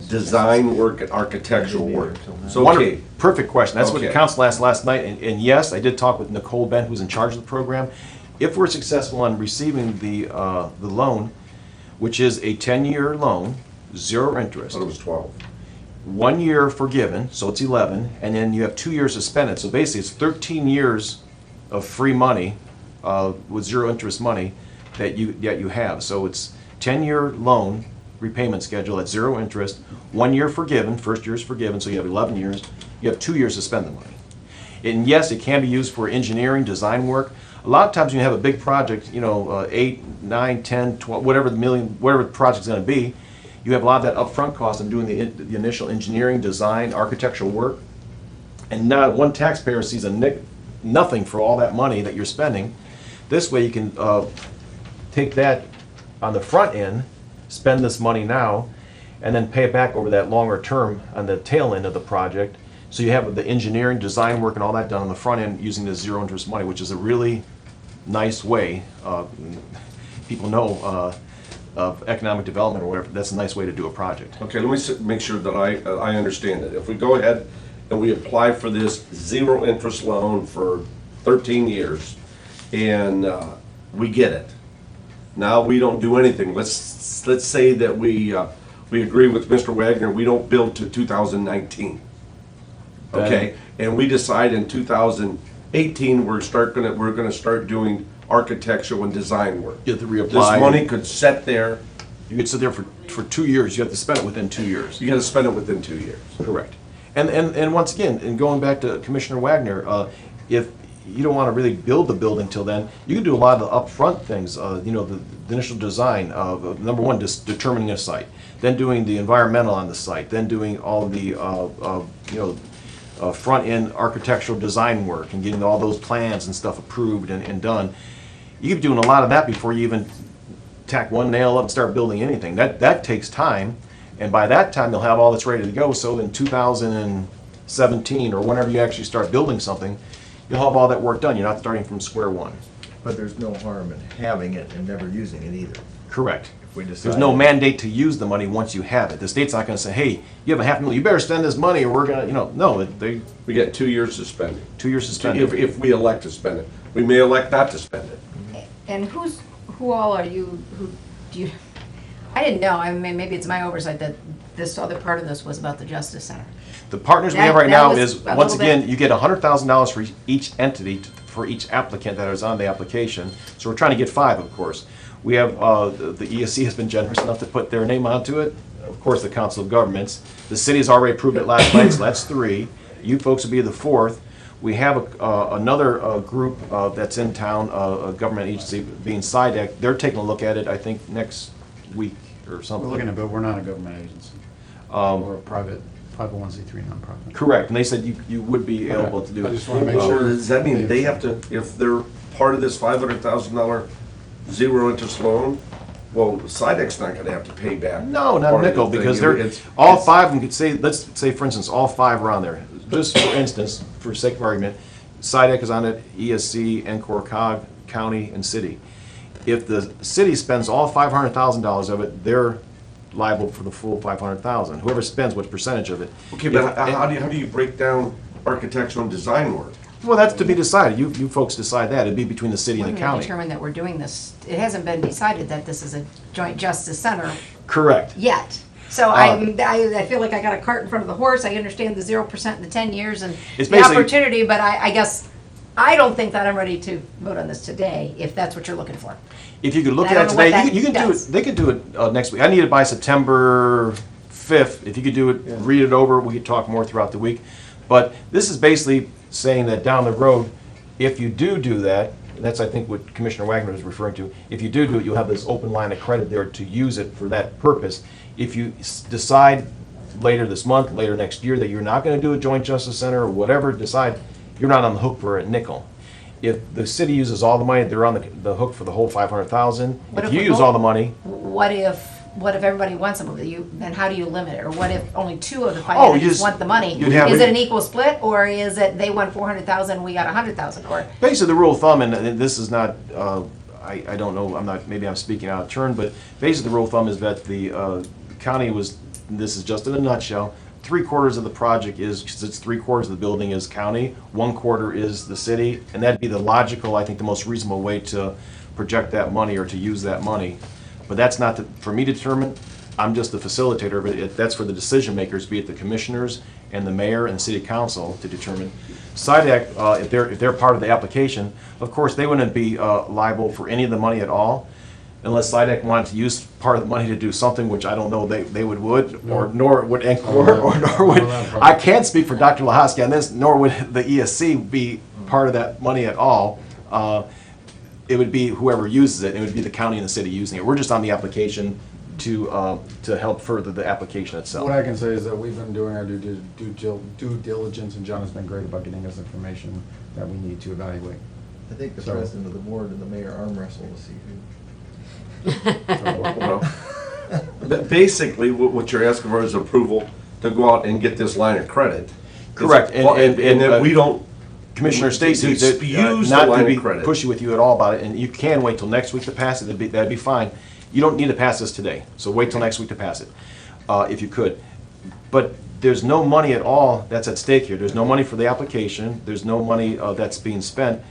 design work and architectural work? So, okay, Perfect question. That's what the Okay. council asked last night, and yes, I did talk with Nicole Bent, who's in charge of the program. If we're successful on receiving the loan, which is a 10-year loan, zero I interest, thought it was 12. 1 year forgiven, so it's 11, and then you have 2 years to spend it. So basically, it's 13 years of free money with zero interest money that you have. So it's 10-year loan repayment schedule at zero interest, 1 year forgiven, first year is forgiven, so you have 11 years. You have 2 years to spend the money. And yes, it can be used for engineering, design work. A lot of times when you have a big project, 8, 9, 10, 12, whatever the project's gonna be, you have a lot of that upfront cost of doing the initial engineering, design, architectural work. And not one taxpayer sees nothing for all that money that you're spending. This way you can take that on the front end, spend this money now, and then pay it back over that longer term on the tail end of the project. So you have the engineering, design work, and all that done on the front end using the zero interest money, which is a really nice way. People know of economic development or whatever, that's a nice way to do a project. Okay, let me make sure that I understand it. If we go ahead and we apply for this zero interest loan for 13 years, and we get it. Now we don't do anything. Let's say that we agree with Mr. Wagner, we don't build to 2019. Okay, and we decide in 2018 we're gonna start doing architectural and design work. You have to reapply. This money could sit there. You could sit there for 2 years, you have to spend it within 2 years. You gotta spend it within 2 years. Correct. And once again, and going back to Commissioner Wagner, if you don't want to really build the building till then, you can do a lot of the upfront things, the initial design of, number one, just determining a site, then doing the environmental on the site, then doing all the, front-end architectural design work and getting all those plans and stuff approved and done. You could be doing a lot of that before you even tack one nail up and start building anything. That takes time, and by that time, you'll have all that's ready to go. So in 2017, or whenever you actually start building something, you'll have all that work done. You're not starting from square one. But there's no harm in having it and never using it either. Correct. If we decide. There's no mandate to use the money once you have it. The state's not gonna say, hey, you have $500,000, you better spend this money or we're gonna, no, they, We get 2 years to spend it. 2 years to spend it. If we elect to spend it. We may elect not to spend it. And who all are you, who do you, I didn't know, I mean, maybe it's my oversight that this other part of this was about the Justice Center. The partners we have right That now was is, a once little bit- again, you get $100,000 for each entity, for each applicant that is on the application. So we're trying to get 5, of course. We have, the ESC has been generous enough to put their name onto it. Of course, the Council of Governments. The city's already approved it last night, so that's 3. You folks will be the 4th. We have another group that's in town, a government agency being SIDEC. They're taking a look at it, I think, next week or We're something. looking at, but we're not a government agency. We're a private 501c3 nonprofit. Correct, and they said you would be able to do I it. just want to make sure. Does that mean they have to, if they're part of this $500,000 zero interest loan, well, SIDEC's not gonna have to pay back. No, not part a of the nickel, thing. because It's- all it's- 5 of them could say, let's say, for instance, all 5 are on there. Just for instance, for sake of argument, SIDEC is on it, ESC, NCOR, COG, county, and city. If the city spends all $500,000 of it, they're liable for the full $500,000. Whoever spends what percentage of it. Okay, but If- how do you break down architectural and design work? Well, that's to be decided. You folks decide that. It'd be between the city and We're the gonna county. determine that we're doing this, it hasn't been decided that this is a joint justice center Correct. yet. So I feel like I got a cart in front of the horse. I understand the 0% in the 10 years and It's the basically- opportunity, but I guess, I don't think that I'm ready to vote on this today, if that's what you're looking for. If you could look I at it don't know what today, that you can do does. it, they could do it next week. I need it by September 5th. If you could do it, read it over, we could talk more throughout the week. But this is basically saying that down the road, if you do that, and that's, I think, what Commissioner Wagner was referring to, if you do it, you'll have this open line of credit there to use it for that purpose. If you decide later this month, later next year, that you're not gonna do a joint justice center or whatever, decide, you're not on the hook for a nickel. If the city uses all the money, they're on the hook for the whole 500,000. What If if you we use both- all the money, What if everybody wants some of it? Then how do you limit it? Or what if only 2 of the Oh, you finalists just- want the money? you'd have Is it- it an equal split, or is it they won 400,000, we got 100,000, or? basically, the rule of thumb, and this is not, I don't know, maybe I'm speaking out of turn, but basically, the rule of thumb is that the county was, this is just in a nutshell, 3/4 of the project is, because it's 3/4 of the building is county, 1/4 is the city, and that'd be the logical, I think, the most reasonable way to project that money or to use that money. But that's not for me to determine. I'm just the facilitator of it. That's for the decision makers, be it the commissioners and the mayor and city council to determine. SIDAC, if they're part of the application, of course, they wouldn't be liable for any of the money at all, unless SIDAC wanted to use part of the money to do something, which I don't know they would, or nor would NCOR, or nor would, I can't speak for Dr. Lahosky on this, nor would the ESC be part of that money at all. It would be whoever uses it, it would be the county and the city using it. We're just on the application to help further the application itself. What I can say is that we've been doing our due diligence, and John has been great about getting us information that we need to evaluate. I think the So- president of the board and the mayor arm wrestle to see Well, basically, what you're asking for is approval to go out and get this line of credit. Correct, And then we don't. Commissioner Stacy, to use the not to line be of credit. pushy with you at all about it, and you can wait till next week to pass it, that'd be fine. You don't need to pass this today, so wait till next week to pass it, if you could. But there's no money at all that's at stake here. There's no money for the application, there's no money that's being spent.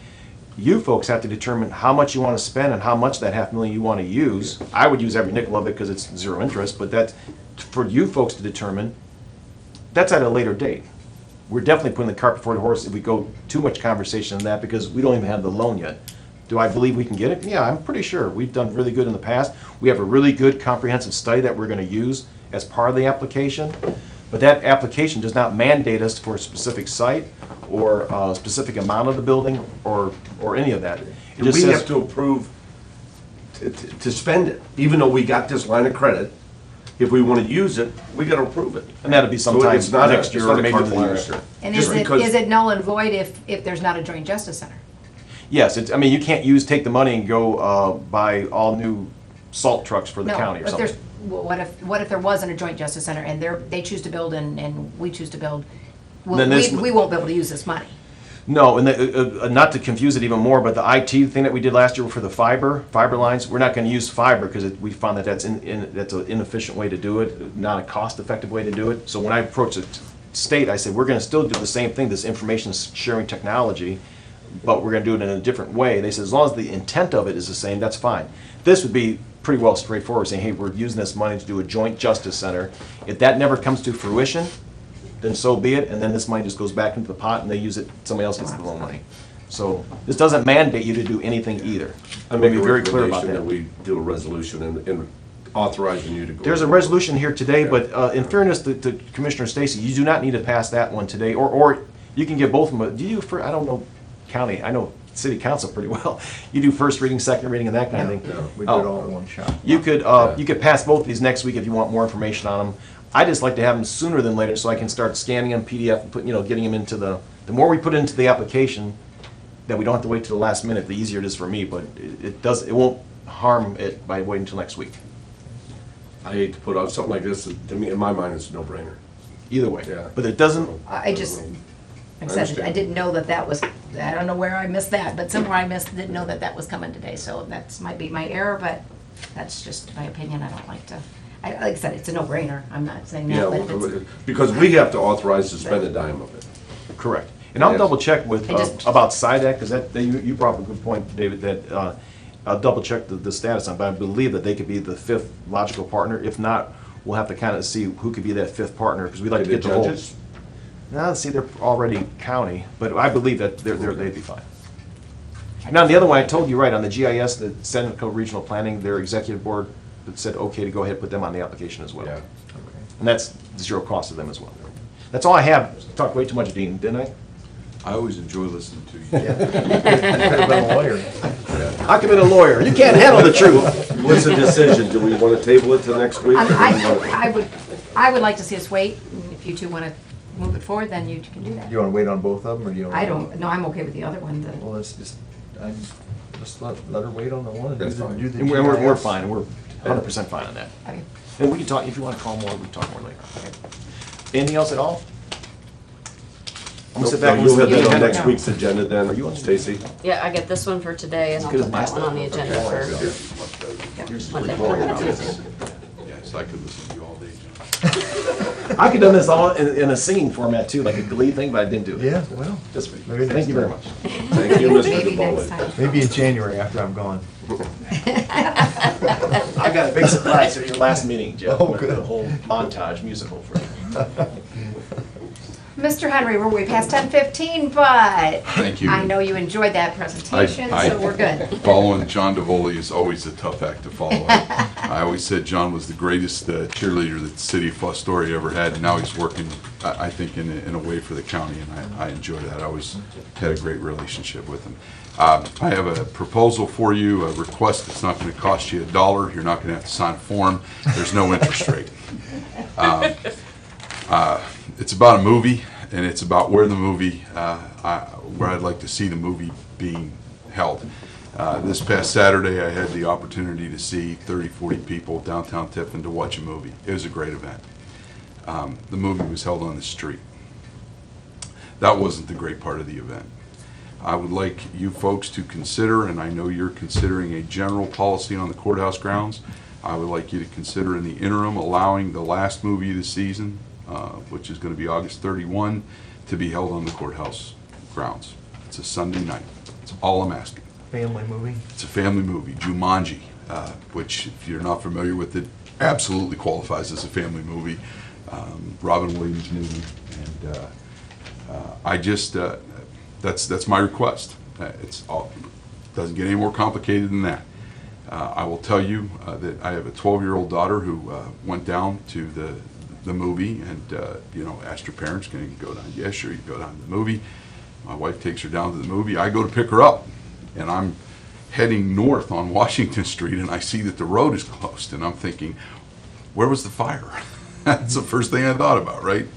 You folks have to determine how much you want to spend and how much that $500,000 you want to use. I would use every nickel of it because it's zero interest, but that's for you folks to determine. That's at a later date. We're definitely putting the cart before the horse if we go too much conversation on that, because we don't even have the loan yet. Do I believe we can get it? Yeah, I'm pretty sure. We've done really good in the past. We have a really good comprehensive study that we're gonna use as part of the application. But that application does not mandate us for a specific site or a specific amount of the building or any of that. It just We says- have to approve to spend it, even though we got this line of credit. If we want to use it, we got to approve it. And that'll be So sometime it's not next year it's not or a maybe carte the year blanche. after. And Just is it, because- is it null and void if there's not a joint justice center? Yes, it's, I mean, you can't take the money and go buy all new salt trucks for the No, county or but something. there's, well, what if there wasn't a joint justice center and they choose to build and we choose to build? Well, Then this- we won't be able to use this money. No, and not to confuse it even more, but the IT thing that we did last year for the fiber lines, we're not gonna use fiber because we found that that's an inefficient way to do it, not a cost-effective way to do it. So when I approached the state, I said, we're gonna still do the same thing, this information sharing technology, but we're gonna do it in a different way. They said, as long as the intent of it is the same, that's fine. This would be pretty well straightforward, saying, hey, we're using this money to do a joint justice center. If that never comes to fruition, then so be it, and then this money just goes back into the pot and they use it, somebody else gets the loan money. So this doesn't mandate you to do anything either. I We'll make be a very clear about recommendation that that. we do a resolution and authorizing you to go. There's a resolution here today, but in fairness to Commissioner Stacy, you do not need to pass that one today, or you can get both of them. Do you, I don't know county, I know city council pretty well. You do first reading, second reading, and that kind of thing. We did it all in one shot. You could pass both of these next week if you want more information on them. I just like to have them sooner than later so I can start scanning them PDF and getting them into the more we put into the application, that we don't have to wait till the last minute, the easier it is for me, but it won't harm it by waiting until next week. I hate to put out something like this, to me, in my mind, it's a no-brainer. Either way. Yeah. But it doesn't, I just, like I said, I understand. didn't know that was, I don't know where I missed that, but somewhere didn't know that was coming today, so that's might be my error, but that's just my opinion, I don't like to, like I said, it's a no-brainer, I'm not saying Yeah, that, but if it's, because we have to authorize to spend a dime of it. correct. And I'll Yes. double check with, I just- about SIDAC, because you brought up a good point, David, that I'll double check the status on, it, but I believe that they could be the fifth logical partner. If not, we'll have to kind of see who could be that fifth partner, because we'd like to The get the whole. judges? No, see, they're already county, but I believe that they'd be fine. Now, the other one, I told you right, on the GIS, the San Francisco Regional Planning, their executive board that said, okay, to go ahead and put them on the application as well. Yeah. And that's zero cost to them as well. That's all I have. Talked way too much, Dean, didn't I? I always enjoy listening to you. Yeah. Could have been a lawyer. I could have been a lawyer. You can't handle the truth. What's the decision? Do we want to table it till next week? or do we wanna- I would like to see us wait. If you two want to move it forward, then you can do that. You want to wait on both of them, or do you? I don't, no, I'm okay with the other one. Well, let's just, just let her wait on the one. and That's do the- fine. do the And we're GIS. fine. We're 100% fine on that. Okay. And we can talk, if you want to call more, we can talk more later. Anything else at all? I'm gonna sit back and You'll listen have to the that on agenda. next week's agenda Are you on? then, Stacy? Yeah, I get this one for today, and I'll good put as that one on the agenda for Monday. Yes, I could listen to you all day, John. I could have done this all in a singing format too, like a glee thing, but I didn't do it. Yeah, well, This week. Maybe next Thank you very time. much. Thank you, Mr. Maybe next DeBoer. time. maybe in January after I'm gone. I've got a big surprise for your last meeting, Jeff. Oh, with good. The whole montage musical for you. Mr. Henry, we're way past 10:15, but Thank you. I know you enjoyed that presentation, so we're good. Following John DeVoli is always a tough act to follow. I always said John was the greatest cheerleader that the city of Fostoria ever had, and now he's working, I think, in a way for the county, and I enjoy that. I always had a great relationship with him. I have a proposal for you, a request that's not going to cost you $1. You're not going to have to sign a form. There's no interest rate. It's about a movie, and it's about where the movie, where I'd like to see the movie being held. This past Saturday, I had the opportunity to see 30, 40 people downtown Tiffin to watch a movie. It was a great event. The movie was held on the street. That wasn't the great part of the event. I would like you folks to consider, and I know you're considering a general policy on the courthouse grounds, I would like you to consider in the interim allowing the last movie of the season, which is going to be August 31, to be held on the courthouse grounds. It's a Sunday night. That's all I'm asking. Family movie. It's a family movie, Jumanji, which, if you're not familiar with it, absolutely qualifies as a family movie. Robin Williams movie, and that's my request. Doesn't get any more complicated than that. I will tell you that I have a 12-year-old daughter who went down to the movie and asked her parents, "Can you go down?" "Yes, sure, you can go down to the movie." My wife takes her down to the movie. I go to pick her up, and I'm heading north on Washington Street, and I see that the road is closed, and I'm thinking, where was the fire? That's the first thing I thought about, right?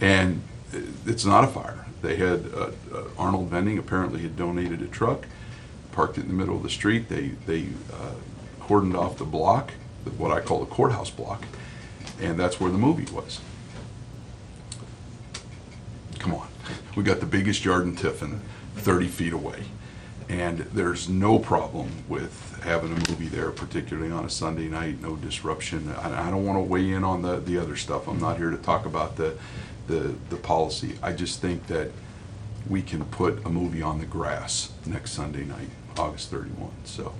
And it's not a fire. They had Arnold Vending apparently had donated a truck, parked it in the middle of the street. They cordoned off the block, what I call the courthouse block, and that's where the movie was. Come on. We got the biggest yard in Tiffin, 30 feet away. And there's no problem with having a movie there, particularly on a Sunday night, no disruption. I don't want to weigh in on the other stuff. I'm not here to talk about the policy. I just think that we can put a movie on the grass next Sunday night, August 31. So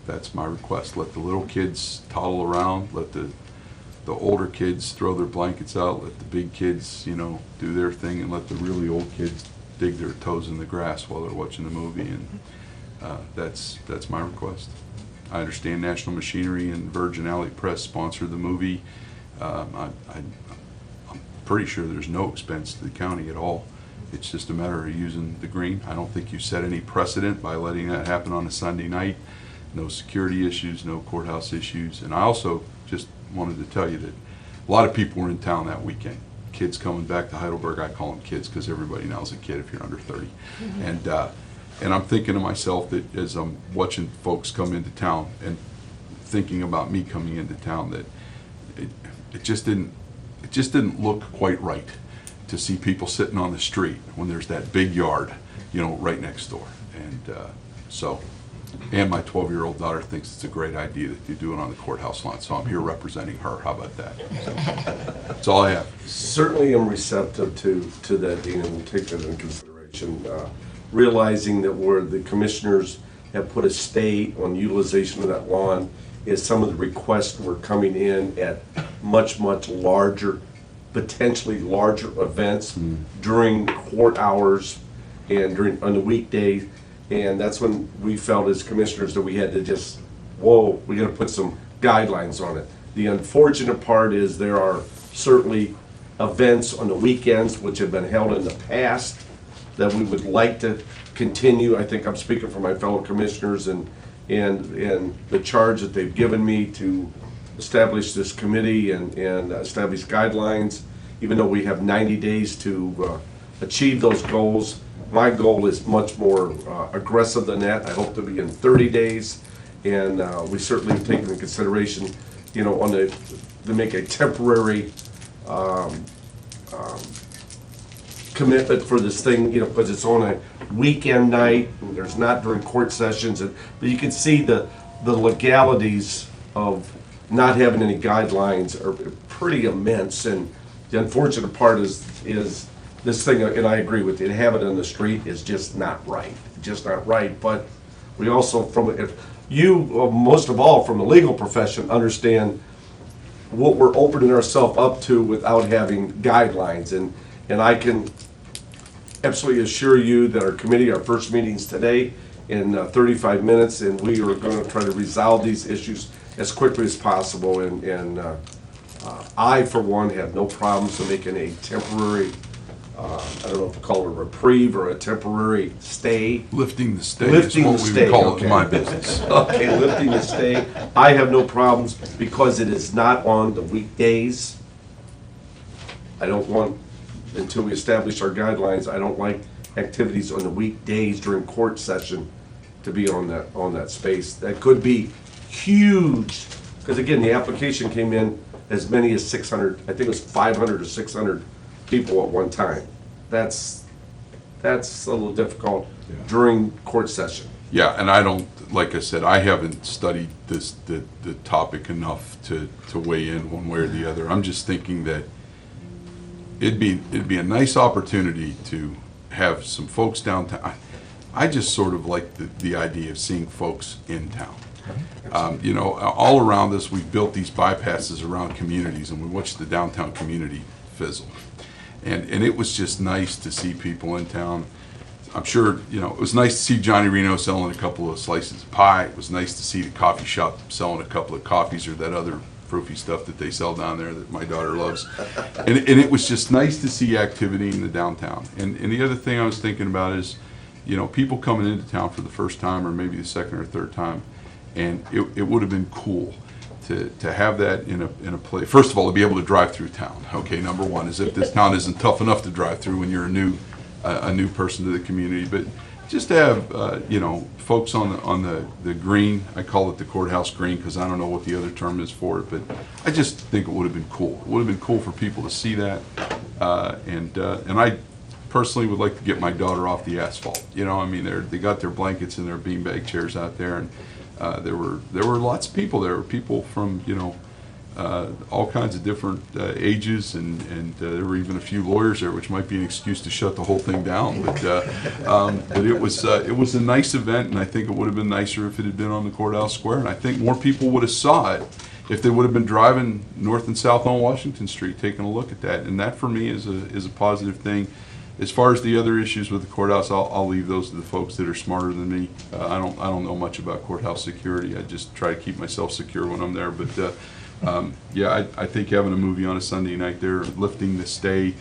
that's my request. Let the little kids toddle around. Let the older kids throw their blankets out. Let the big kids, do their thing, and let the really old kids dig their toes in the grass while they're watching the movie. And that's my request. I understand National Machinery and Virgin Alley Press sponsored the movie. I'm pretty sure there's no expense to the county at all. It's just a matter of using the green. I don't think you set any precedent by letting that happen on a Sunday night. No security issues, no courthouse issues. And I also just wanted to tell you that a lot of people were in town that weekend. Kids coming back to Heidelberg. I call them kids because everybody now is a kid if you're under 30. Mm-hmm. And I'm thinking to myself that as I'm watching folks come into town and thinking about me coming into town, that it just didn't look quite right to see people sitting on the street when there's that big yard, right next door. And my 12-year-old daughter thinks it's a great idea that you do it on the courthouse lawn, so I'm here representing her. How about that? So, that's all I have. Certainly am receptive to that, Dean, and we'll take that into consideration. Realizing that where the commissioners have put a stay on utilization of that lawn is some of the requests were coming in at much, much larger, potentially larger events during court hours and on the weekdays. And that's when we felt as commissioners that we had to just, whoa, we gotta put some guidelines on it. The unfortunate part is there are certainly events on the weekends which have been held in the past that we would like to continue. I think I'm speaking for my fellow commissioners and the charge that they've given me to establish this committee and establish guidelines, even though we have 90 days to achieve those goals. My goal is much more aggressive than that. I hope to be in 30 days, and we certainly take into consideration, you know, to make a temporary commitment for this thing, you know, because it's on a weekend night, and there's not during court sessions, but you can see the legalities of not having any guidelines are pretty immense, and the unfortunate part is this thing, and I agree with you, to have it on the street is just not right, but we also, most of all, from the legal profession, understand what we're opening ourselves up to without having guidelines, and I can absolutely assure you that our committee, our first meeting's today in 35 minutes, and we are going to try to resolve these issues as quickly as possible, and I, for one, have no problems in making a temporary, I don't know if to call it a reprieve or a temporary stay. Lifting the stay is Lifting what the we stay, would call it okay. in my business. Okay, lifting the stay. I have no problems because it is not on the weekdays. I don't want, until we establish our guidelines, I don't like activities on the weekdays during court session to be on that space. That could be huge, because again, the application came in as many as 600, I think it was 500 or 600 people at one time. That's a little difficult during court session. Yeah, and I don't, like I said, I haven't studied the topic enough to weigh in one way or the other. I'm just thinking that it'd be a nice opportunity to have some folks downtown. I just sort of like the idea of seeing folks in town. You know, all around us, we've built these bypasses around communities, and we watched the downtown community fizzle. And it was just nice to see people in town. I'm sure, you know, it was nice to see Johnny Reno selling a couple of slices of pie. It was nice to see the coffee shop selling a couple of coffees or that other froofy stuff that they sell down there that my daughter loves. And it was just nice to see activity in the downtown. And the other thing I was thinking about is, you know, people coming into town for the first time or maybe the second or third time, and it would have been cool to have that in a place. First of all, to be able to drive through town. Okay, number one is if this town isn't tough enough to drive through when you're a new person to the community, but just to have you know, folks on the green. I call it the courthouse green because I don't know what the other term is for it, but I just think it would have been cool. It would have been cool for people to see that, and I personally would like to get my daughter off the asphalt. You know, I mean, they got their blankets and their beanbag chairs out there, and there were lots of people. There were people from, you know, all kinds of different ages, and there were even a few lawyers there, which might be an excuse to shut the whole thing down. But it was a nice event, and I think it would have been nicer if it had been on the courthouse square. And I think more people would have saw it if they would have been driving north and south on Washington Street, taking a look at that. And that for me is a positive thing. As far as the other issues with the courthouse, I'll leave those to the folks that are smarter than me. I don't know much about courthouse security. I just try to keep myself secure when I'm there. But yeah, I think having a movie on a Sunday night there, lifting the stay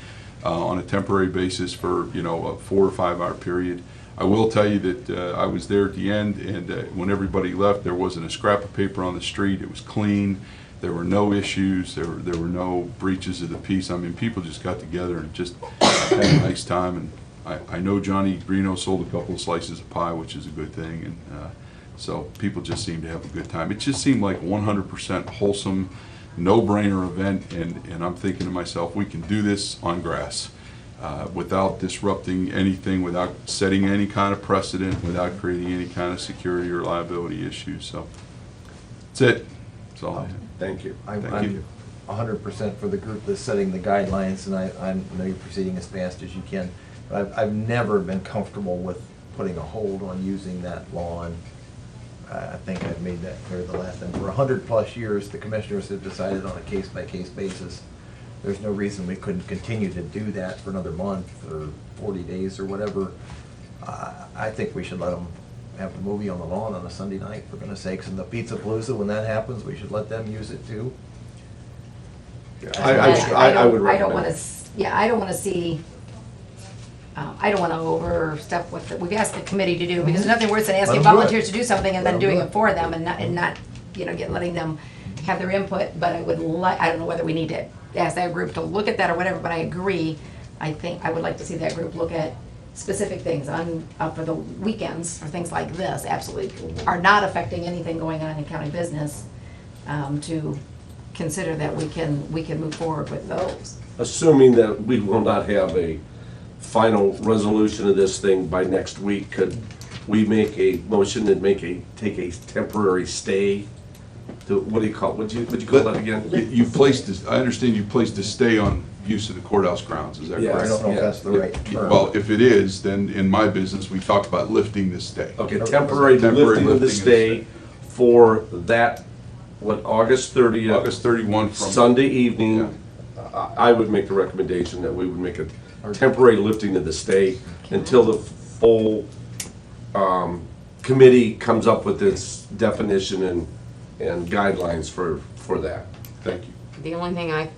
on a temporary basis for, you know, a 4 or 5 hour period. I will tell you that I was there at the end, and when everybody left, there wasn't a scrap of paper on the street. It was clean. There were no issues. There were no breaches of the peace. I mean, people just got together and just had a nice time. And I know Johnny Reno sold a couple of slices of pie, which is a good thing. And so people just seemed to have a good time. It just seemed like 100% wholesome, no-brainer event. And I'm thinking to myself, we can do this on grass without disrupting anything, without setting any kind of precedent, without creating any kind of security or liability issues. So that's it. That's all I have. Thank you. I'm Thank you. 100% for the group that's setting the guidelines, and I know you're proceeding as fast as you can. But I've never been comfortable with putting a hold on using that lawn. I think I've made that clear the last time. For 100+ years, the commissioners have decided on a case-by-case basis. There's no reason we couldn't continue to do that for another month or 40 days or whatever. I think we should let them have the movie on the lawn on a Sunday night, for goodness sakes, and the Pizza Palooza, when that happens, we should let them use it too. I would I don't recommend wanna, it. yeah, I don't wanna see, I don't wanna overstep what we've asked the committee to do, because there's nothing worse than asking Let 'em do it. volunteers to do something and then Let 'em doing do it it. for them and not, letting them have their input, but I don't know whether we need to ask that group to look at that or whatever, but I agree. I think, I would like to see that group look at specific things for the weekends, or things like this, absolutely, are not affecting anything going on in county business, to consider that we can move forward with those. Assuming that we will not have a final resolution of this thing by next week, could we make a motion and take a temporary stay? What do you call, what'd you call that again? You placed this, I understand you placed a stay on use of the courthouse grounds, is that Yes. I correct? don't know if that's the right term. Well, if it is, then in my business, we talked about lifting the stay. Okay, temporary lifting of the stay for that, August 30th? August 31 from. Sunday evening, I would make the recommendation that we would make a temporary lifting of the stay until the full committee comes up with its definition and guidelines for that. Thank you. The only thing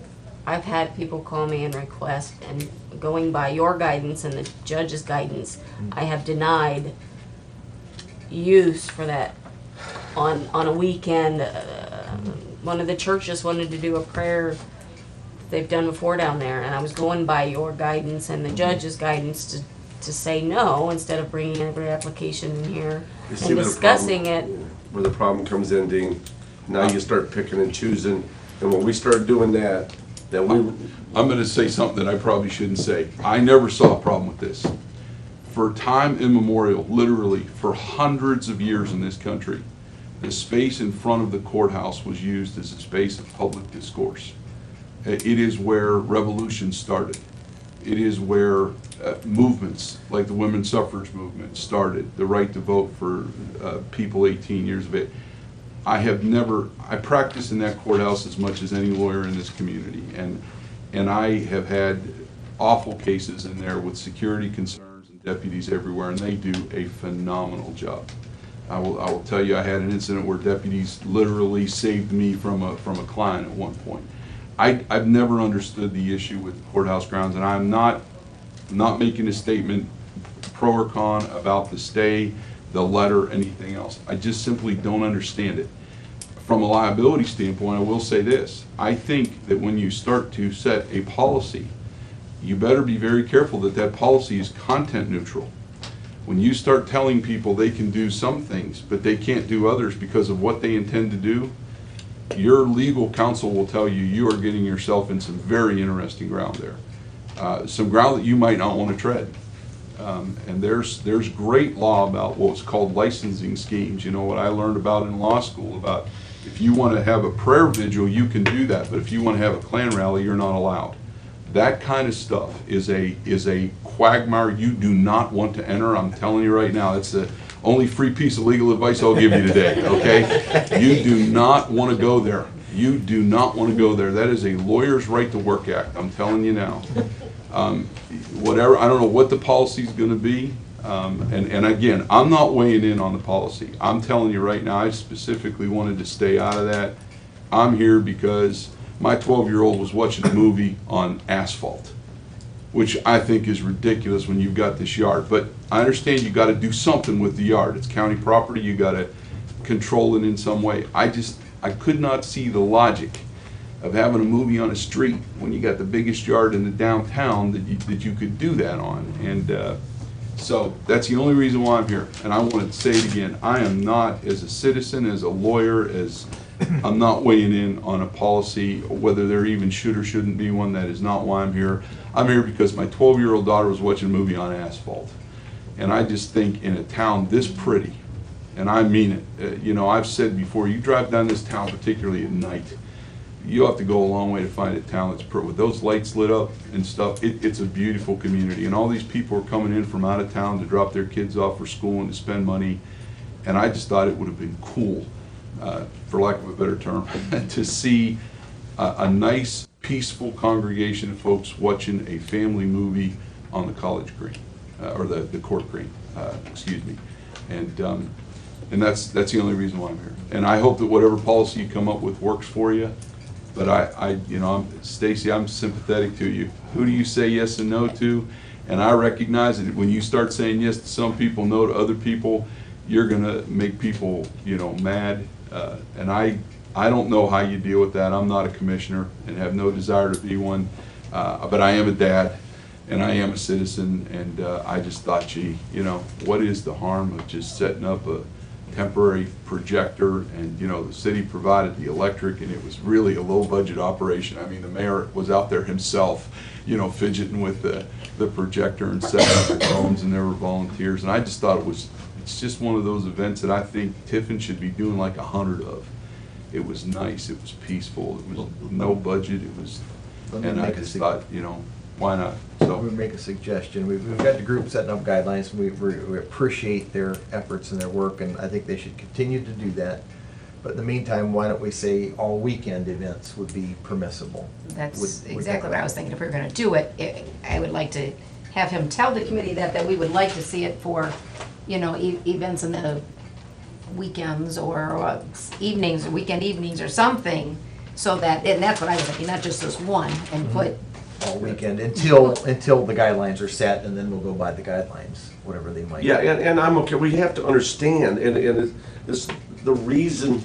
I've had people call me and request, and going by your guidance and the judge's guidance, I have denied use for that on a weekend. One of the churches wanted to do a prayer they've done before down there, and I was going by your guidance and the judge's guidance to say no, instead of bringing every application in here You see and where the discussing problem- it. Where the problem comes in, Dean, now you start picking and choosing, and when we start doing that, then I'm gonna say something that I probably shouldn't say. I never saw a problem with this. For time immemorial, literally, for hundreds of years in this country, the space in front of the courthouse was used as a space of public discourse. It is where revolution started. It is where movements like the women's suffrage movement started, the right to vote for people 18 years of age. I practice in that courthouse as much as any lawyer in this community, and I have had awful cases in there with security concerns and deputies everywhere, and they do a phenomenal job. I will tell you, I had an incident where deputies literally saved me from a client at one point. I've never understood the issue with the courthouse grounds, and I'm not making a statement pro or con about the stay, the letter, anything else. I just simply don't understand it. From a liability standpoint, I will say this. I think that when you start to set a policy, you better be very careful that that policy is content neutral. When you start telling people they can do some things, but they can't do others because of what they intend to do, your legal counsel will tell you you are getting yourself in some very interesting ground there. Some ground that you might not want to tread. And there's great law about what's called licensing schemes. You know, what I learned about in law school about if you want to have a prayer vigil, you can do that, but if you want to have a Klan rally, you're not allowed. That kind of stuff is a quagmire you do not want to enter. I'm telling you right now, it's the only free piece of legal advice I'll give you today, okay? You do not want to go there. You do not want to go there. That is a lawyer's right to work act, I'm telling you now. Whatever, I don't know what the policy's going to be. And again, I'm not weighing in on the policy. I'm telling you right now, I specifically wanted to stay out of that. I'm here because my 12-year-old was watching a movie on asphalt, which I think is ridiculous when you've got this yard. But I understand you got to do something with the yard. It's county property. You got to control it in some way. I could not see the logic of having a movie on a street when you got the biggest yard in the downtown that you could do that on. And so that's the only reason why I'm here. And I want to say it again. I am not, as a citizen, as a lawyer, I'm not weighing in on a policy, whether there even should or shouldn't be one. That is not why I'm here. I'm here because my 12-year-old daughter was watching a movie on asphalt. And I just think in a town this pretty, and I mean it, you know, I've said before, you drive down this town, particularly at night, you have to go a long way to find a town that's pretty. With those lights lit up and stuff, it's a beautiful community. And all these people are coming in from out of town to drop their kids off for school and to spend money. And I just thought it would have been cool, for lack of a better term, to see a nice, peaceful congregation of folks watching a family movie on the college green, or the court green, excuse me. And that's the only reason why I'm here. And I hope that whatever policy you come up with works for you. But Stacy, I'm sympathetic to you. Who do you say yes and no to? And I recognize that when you start saying yes to some people, no to other people, you're gonna make people, mad. And I don't know how you deal with that. I'm not a commissioner and have no desire to be one. But I am a dad and I am a citizen, and I just thought, gee, what is the harm of just setting up a temporary projector? And the city provided the electric, and it was really a low budget operation. I mean, the mayor was out there himself, fidgeting with the projector and setting up the cones, and there were volunteers. And I just thought it's just one of those events that I think Tiffin should be doing like 100 of. It was nice, it was peaceful, it was no budget, Let me and I make a just sug- thought, why not? We So, make a suggestion. We've got the group setting up guidelines, and we appreciate their efforts and their work, and I think they should continue to do that. But in the meantime, why don't we say all weekend events would be permissible? That's Would exactly that- what I was thinking. If we were gonna do it, I would like to have him tell the committee that we would like to see it for, events in the weekends or evenings, or weekend evenings or something, so that, and that's what I was thinking, not just this one, and put, All weekend until the guidelines are set, and then we'll go by the guidelines, whatever they might. Yeah, and I'm okay, we have to understand, and it's the reason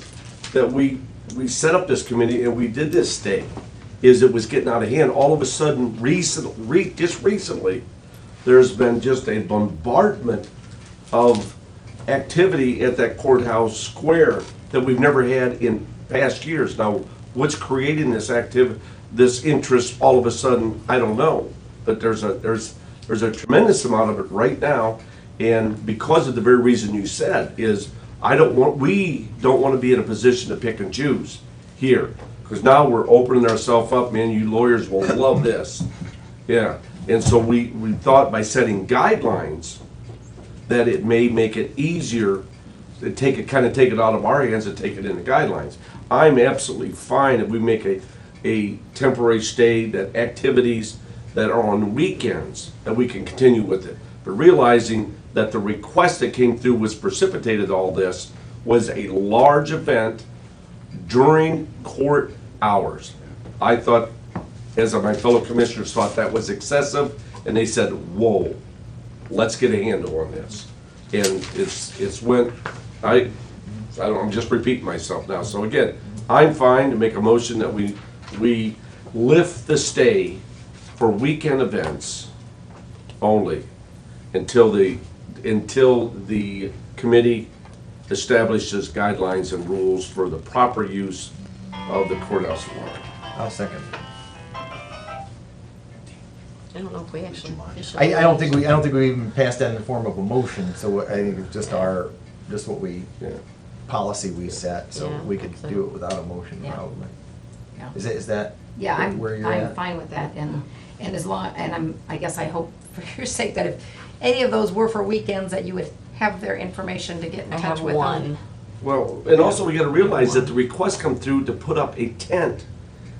that we set up this committee and we did this stay, is it was getting out of hand. All of a sudden, just recently, there's been just a bombardment of activity at that courthouse square that we've never had in past years. Now, what's creating this interest all of a sudden, I don't know. But there's a tremendous amount of it right now, and because of the very reason you said, is we don't want to be in a position to pick and choose here. Because now we're opening ourselves up, man, you lawyers will love this. Yeah, and so we thought by setting guidelines that it may make it easier to take it out of our hands and take it into guidelines. I'm absolutely fine if we make a temporary stay, that activities that are on weekends, that we can continue with it. But realizing that the request that came through was precipitated all this was a large event during court hours. I thought, as my fellow commissioners thought that was excessive, and they said, whoa, let's get a handle on this. And it's when, I'm just repeating myself now. So again, I'm fine to make a motion that we lift the stay for weekend events only until the committee establishes guidelines and rules for the proper use of the courthouse floor. I'll second. I don't know if we actually. I don't think we even passed that in the form of a motion, so I think it's just Yeah. policy we set, so Yeah, we could so- do it without a motion Yeah. probably. yeah. Is that Yeah, where you're I'm at? fine with that, and as long, I guess I hope for your sake that if any of those were for weekends, that you would have their information to get in I touch have with them. one. Well, and also we gotta realize that the request come through to put up a tent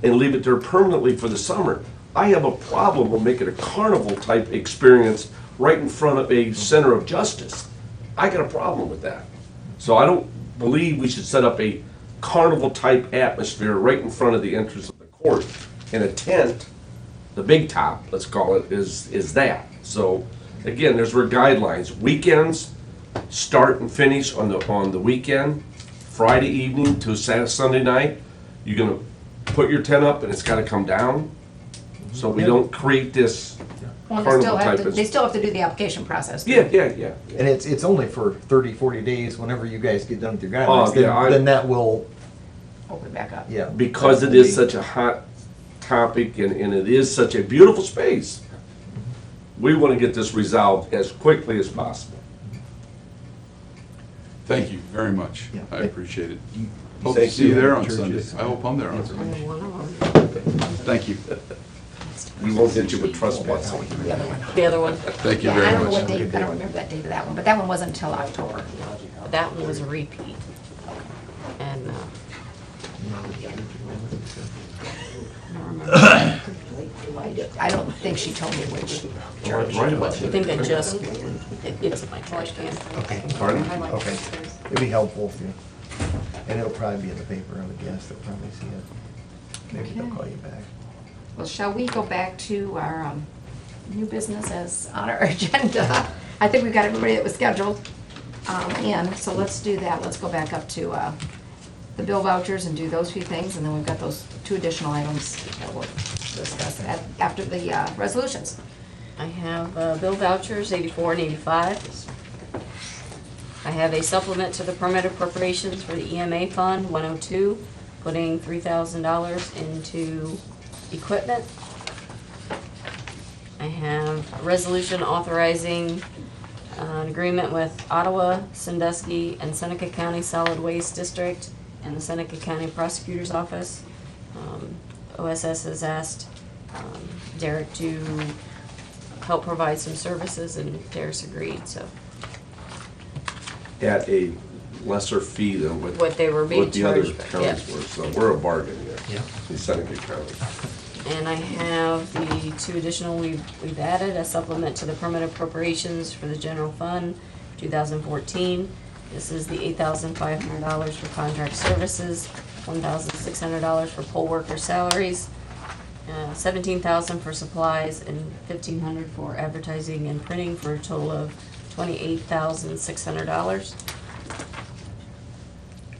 and leave it there permanently for the summer. I have a problem with making a carnival type experience right in front of a center of justice. I got a problem with that. So I don't believe we should set up a carnival type atmosphere right in front of the entrance of the court. And a tent, the big top, let's call it, is that. So again, there's where guidelines, weekends, start and finish on the weekend, Friday evening to Sunday night. You're gonna put your tent up and it's gotta come down, so we don't create this Well, carnival type. they still have to do the application process. too. Yeah. And it's only for 30, 40 days, whenever you guys get done with your Oh, guidelines, yeah, then that will, Open back up. yeah. Because it is such a hot topic and it is such a beautiful space, we wanna get this resolved as quickly as possible. thank you very much. Yeah. I appreciate it. Hope to Thank see you you. there on Churches. Sunday. I hope I'm there on Sunday. Only one of them. Thank you. We won't hit you with trespassing. The other one. The other one, Thank you Yeah, I very don't know what much. date, I don't remember that date of that one, but that one wasn't until October. that one was a repeat. And, I don't remember. I don't think she told me which church. Right about I think I just, it's in my trash can. Okay. Pardon? Okay. It'd be helpful if you, and it'll probably be in the paper, I would guess, they'll probably see it. Maybe they'll Okay. call you back. Well, shall we go back to our new business as on our agenda? I think we've got everybody that was scheduled in, so let's do that. Let's go back up to the bill vouchers and do those few things, and then we've got those 2 additional items that we'll discuss after the resolutions. I have bill vouchers 84 and 85. I have a supplement to the permit appropriations for the EMA fund 102, putting $3,000 into equipment. I have a resolution authorizing an agreement with Ottawa, Sandusky, and Seneca County Solid Waste District and the Seneca County Prosecutor's Office. OSS has asked Derek to help provide some services, and Derek's agreed, so. At a lesser fee than What they were being what the other charged, counties yeah. were, so we're a bargain here. Yeah. In Seneca County. And I have the 2 additional we've added, a supplement to the permit appropriations for the general fund, 2014. This is the $8,500 for contract services, $1,600 for poll worker salaries, $17,000 for supplies, and $1,500 for advertising and printing, for a total of $28,600.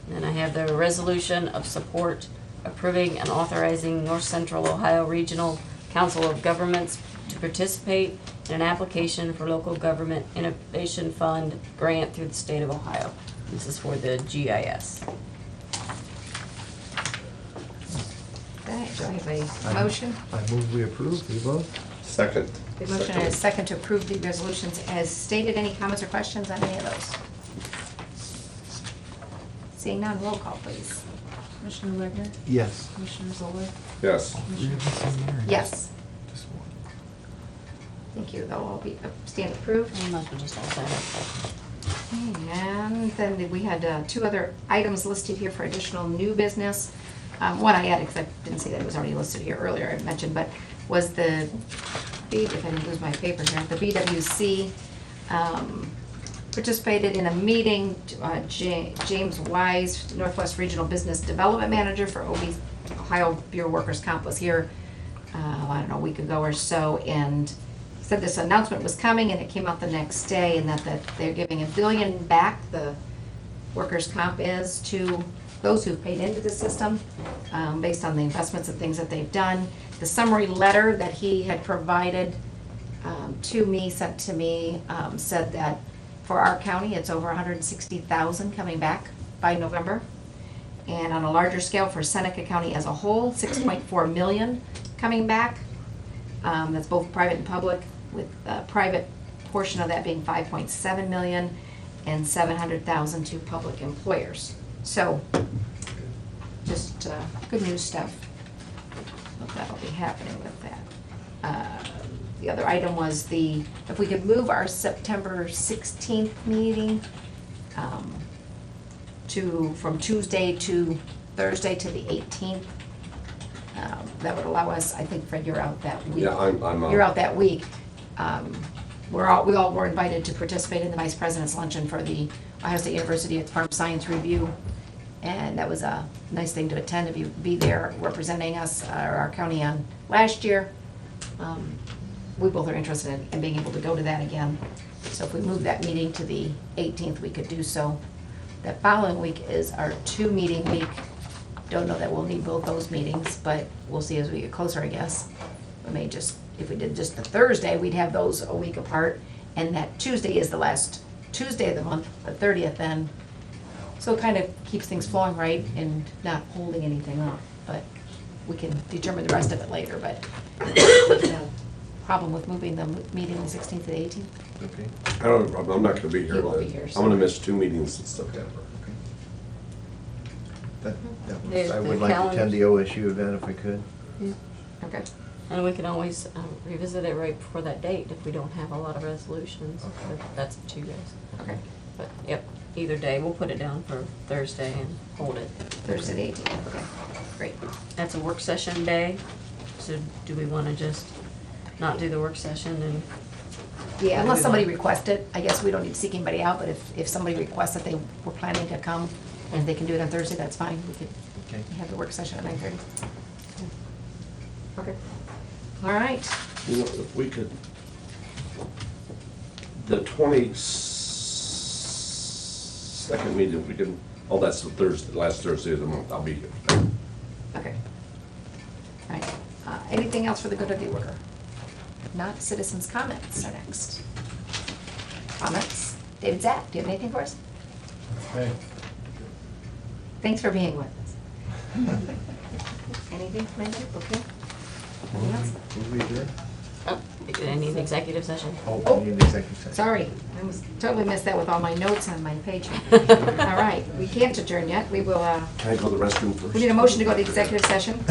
Then I have the resolution of support approving and authorizing North Central Ohio Regional Council of Governments to participate in an application for local government innovation fund grant through the state of Ohio. This is for the GIS. Okay, do I have a motion? I move we approve, we vote. Second. The motion and a second to approve the resolutions as stated. Any comments or questions on any of those? Seeing none, roll call, please. Commissioner Wagner, Yes. Commissioner Zoller, Yes. Yes. Just one. Thank you. They'll all be, stand approved. I might as well just all sign up. And then we had 2 other items listed here for additional new business. One I added, because I didn't see that it was already listed here earlier, I mentioned, but was the, if I didn't lose my paper here, the BWC participated in a meeting. James Wise, Northwest Regional Business Development Manager for Ohio Bureau Workers' Comp, was here, I don't know, a week ago or so, and said this announcement was coming, and it came out the next day, and that they're giving $1 billion back, the workers' comp is, to those who've paid into the system, based on the investments and things that they've done. The summary letter that he had provided to me, sent to me, said that for our county, it's over $160,000 coming back by November. And on a larger scale for Seneca County as a whole, $6.4 million coming back. That's both private and public, with the private portion of that being $5.7 million and $700,000 to public employers. So, just good news stuff. Hope that'll be happening with that. The other item was if we could move our September 16th meeting from Tuesday to Thursday to the 18th. That would allow us, I think, Fred, you're out that week. Yeah, I'm You're out that week. We all were invited to participate in the Vice President's Luncheon for the Ohio State University Farm Science Review. And that was a nice thing to attend, to be there representing us, our county on last year. We both are interested in being able to go to that again. So if we move that meeting to the 18th, we could do so. That following week is our 2-meeting week. Don't know that we'll need both those meetings, but we'll see as we get closer, I guess. We may just, if we did just the Thursday, we'd have those a week apart. And that Tuesday is the last Tuesday of the month, the 30th then. So it kind of keeps things flowing right and not holding anything up. But we can determine the rest of it later, but no problem with moving the meeting the 16th to the 18th. Okay. I'm not gonna be here. You won't be then. here, so- I'm gonna miss 2 meetings in September. That There's was, I the would like to calendar. attend the OSU event if I could. Okay. And we can always revisit it right before that date if we don't have a lot of resolutions. Okay. But that's up to you guys. Okay. But, yep, either day, we'll put it down for Thursday and hold it. Thursday the 18th. Okay. Great. That's a work session day, so do we wanna just not do the work session and? Yeah, unless somebody requests it, I guess we don't need to seek anybody out, but if somebody requests that they were planning to come and they can do it on Thursday, that's fine. We could Okay. have the work session at 9:30. Okay. All right. You know, if we could, the 22nd meeting, if we can, oh, that's the Thursday, last Thursday of the month, I'll be here. Okay. All right. Anything else for the good of the order? If not, citizens' comments are next. Comments? David Zapp, do you have anything for us? Hey. Thanks for being with us. Anything from anybody? Okay. Anything else? I need an executive session. Oh, we need an executive session. Sorry, I totally missed that with all my notes on my page. All right, we can't adjourn yet. We will, Can I go to the restroom first? we need a motion to go to executive session.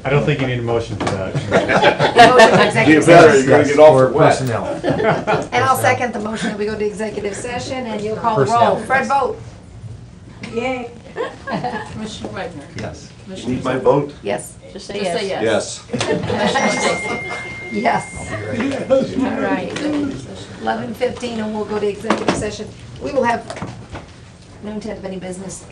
I don't think you need a motion for that. Motion for You executive better, session. you're gonna get off For the wet. personnel. And I'll second the motion that we go to executive session, and you'll call the Personnel. roll. Fred, vote. Yay. Commissioner Wagner. Yes. You need my vote? Yes. Just say Just say yes. yes. Yes. Yes. All right. 11:15, and we'll go to executive session. We will have no intent of any business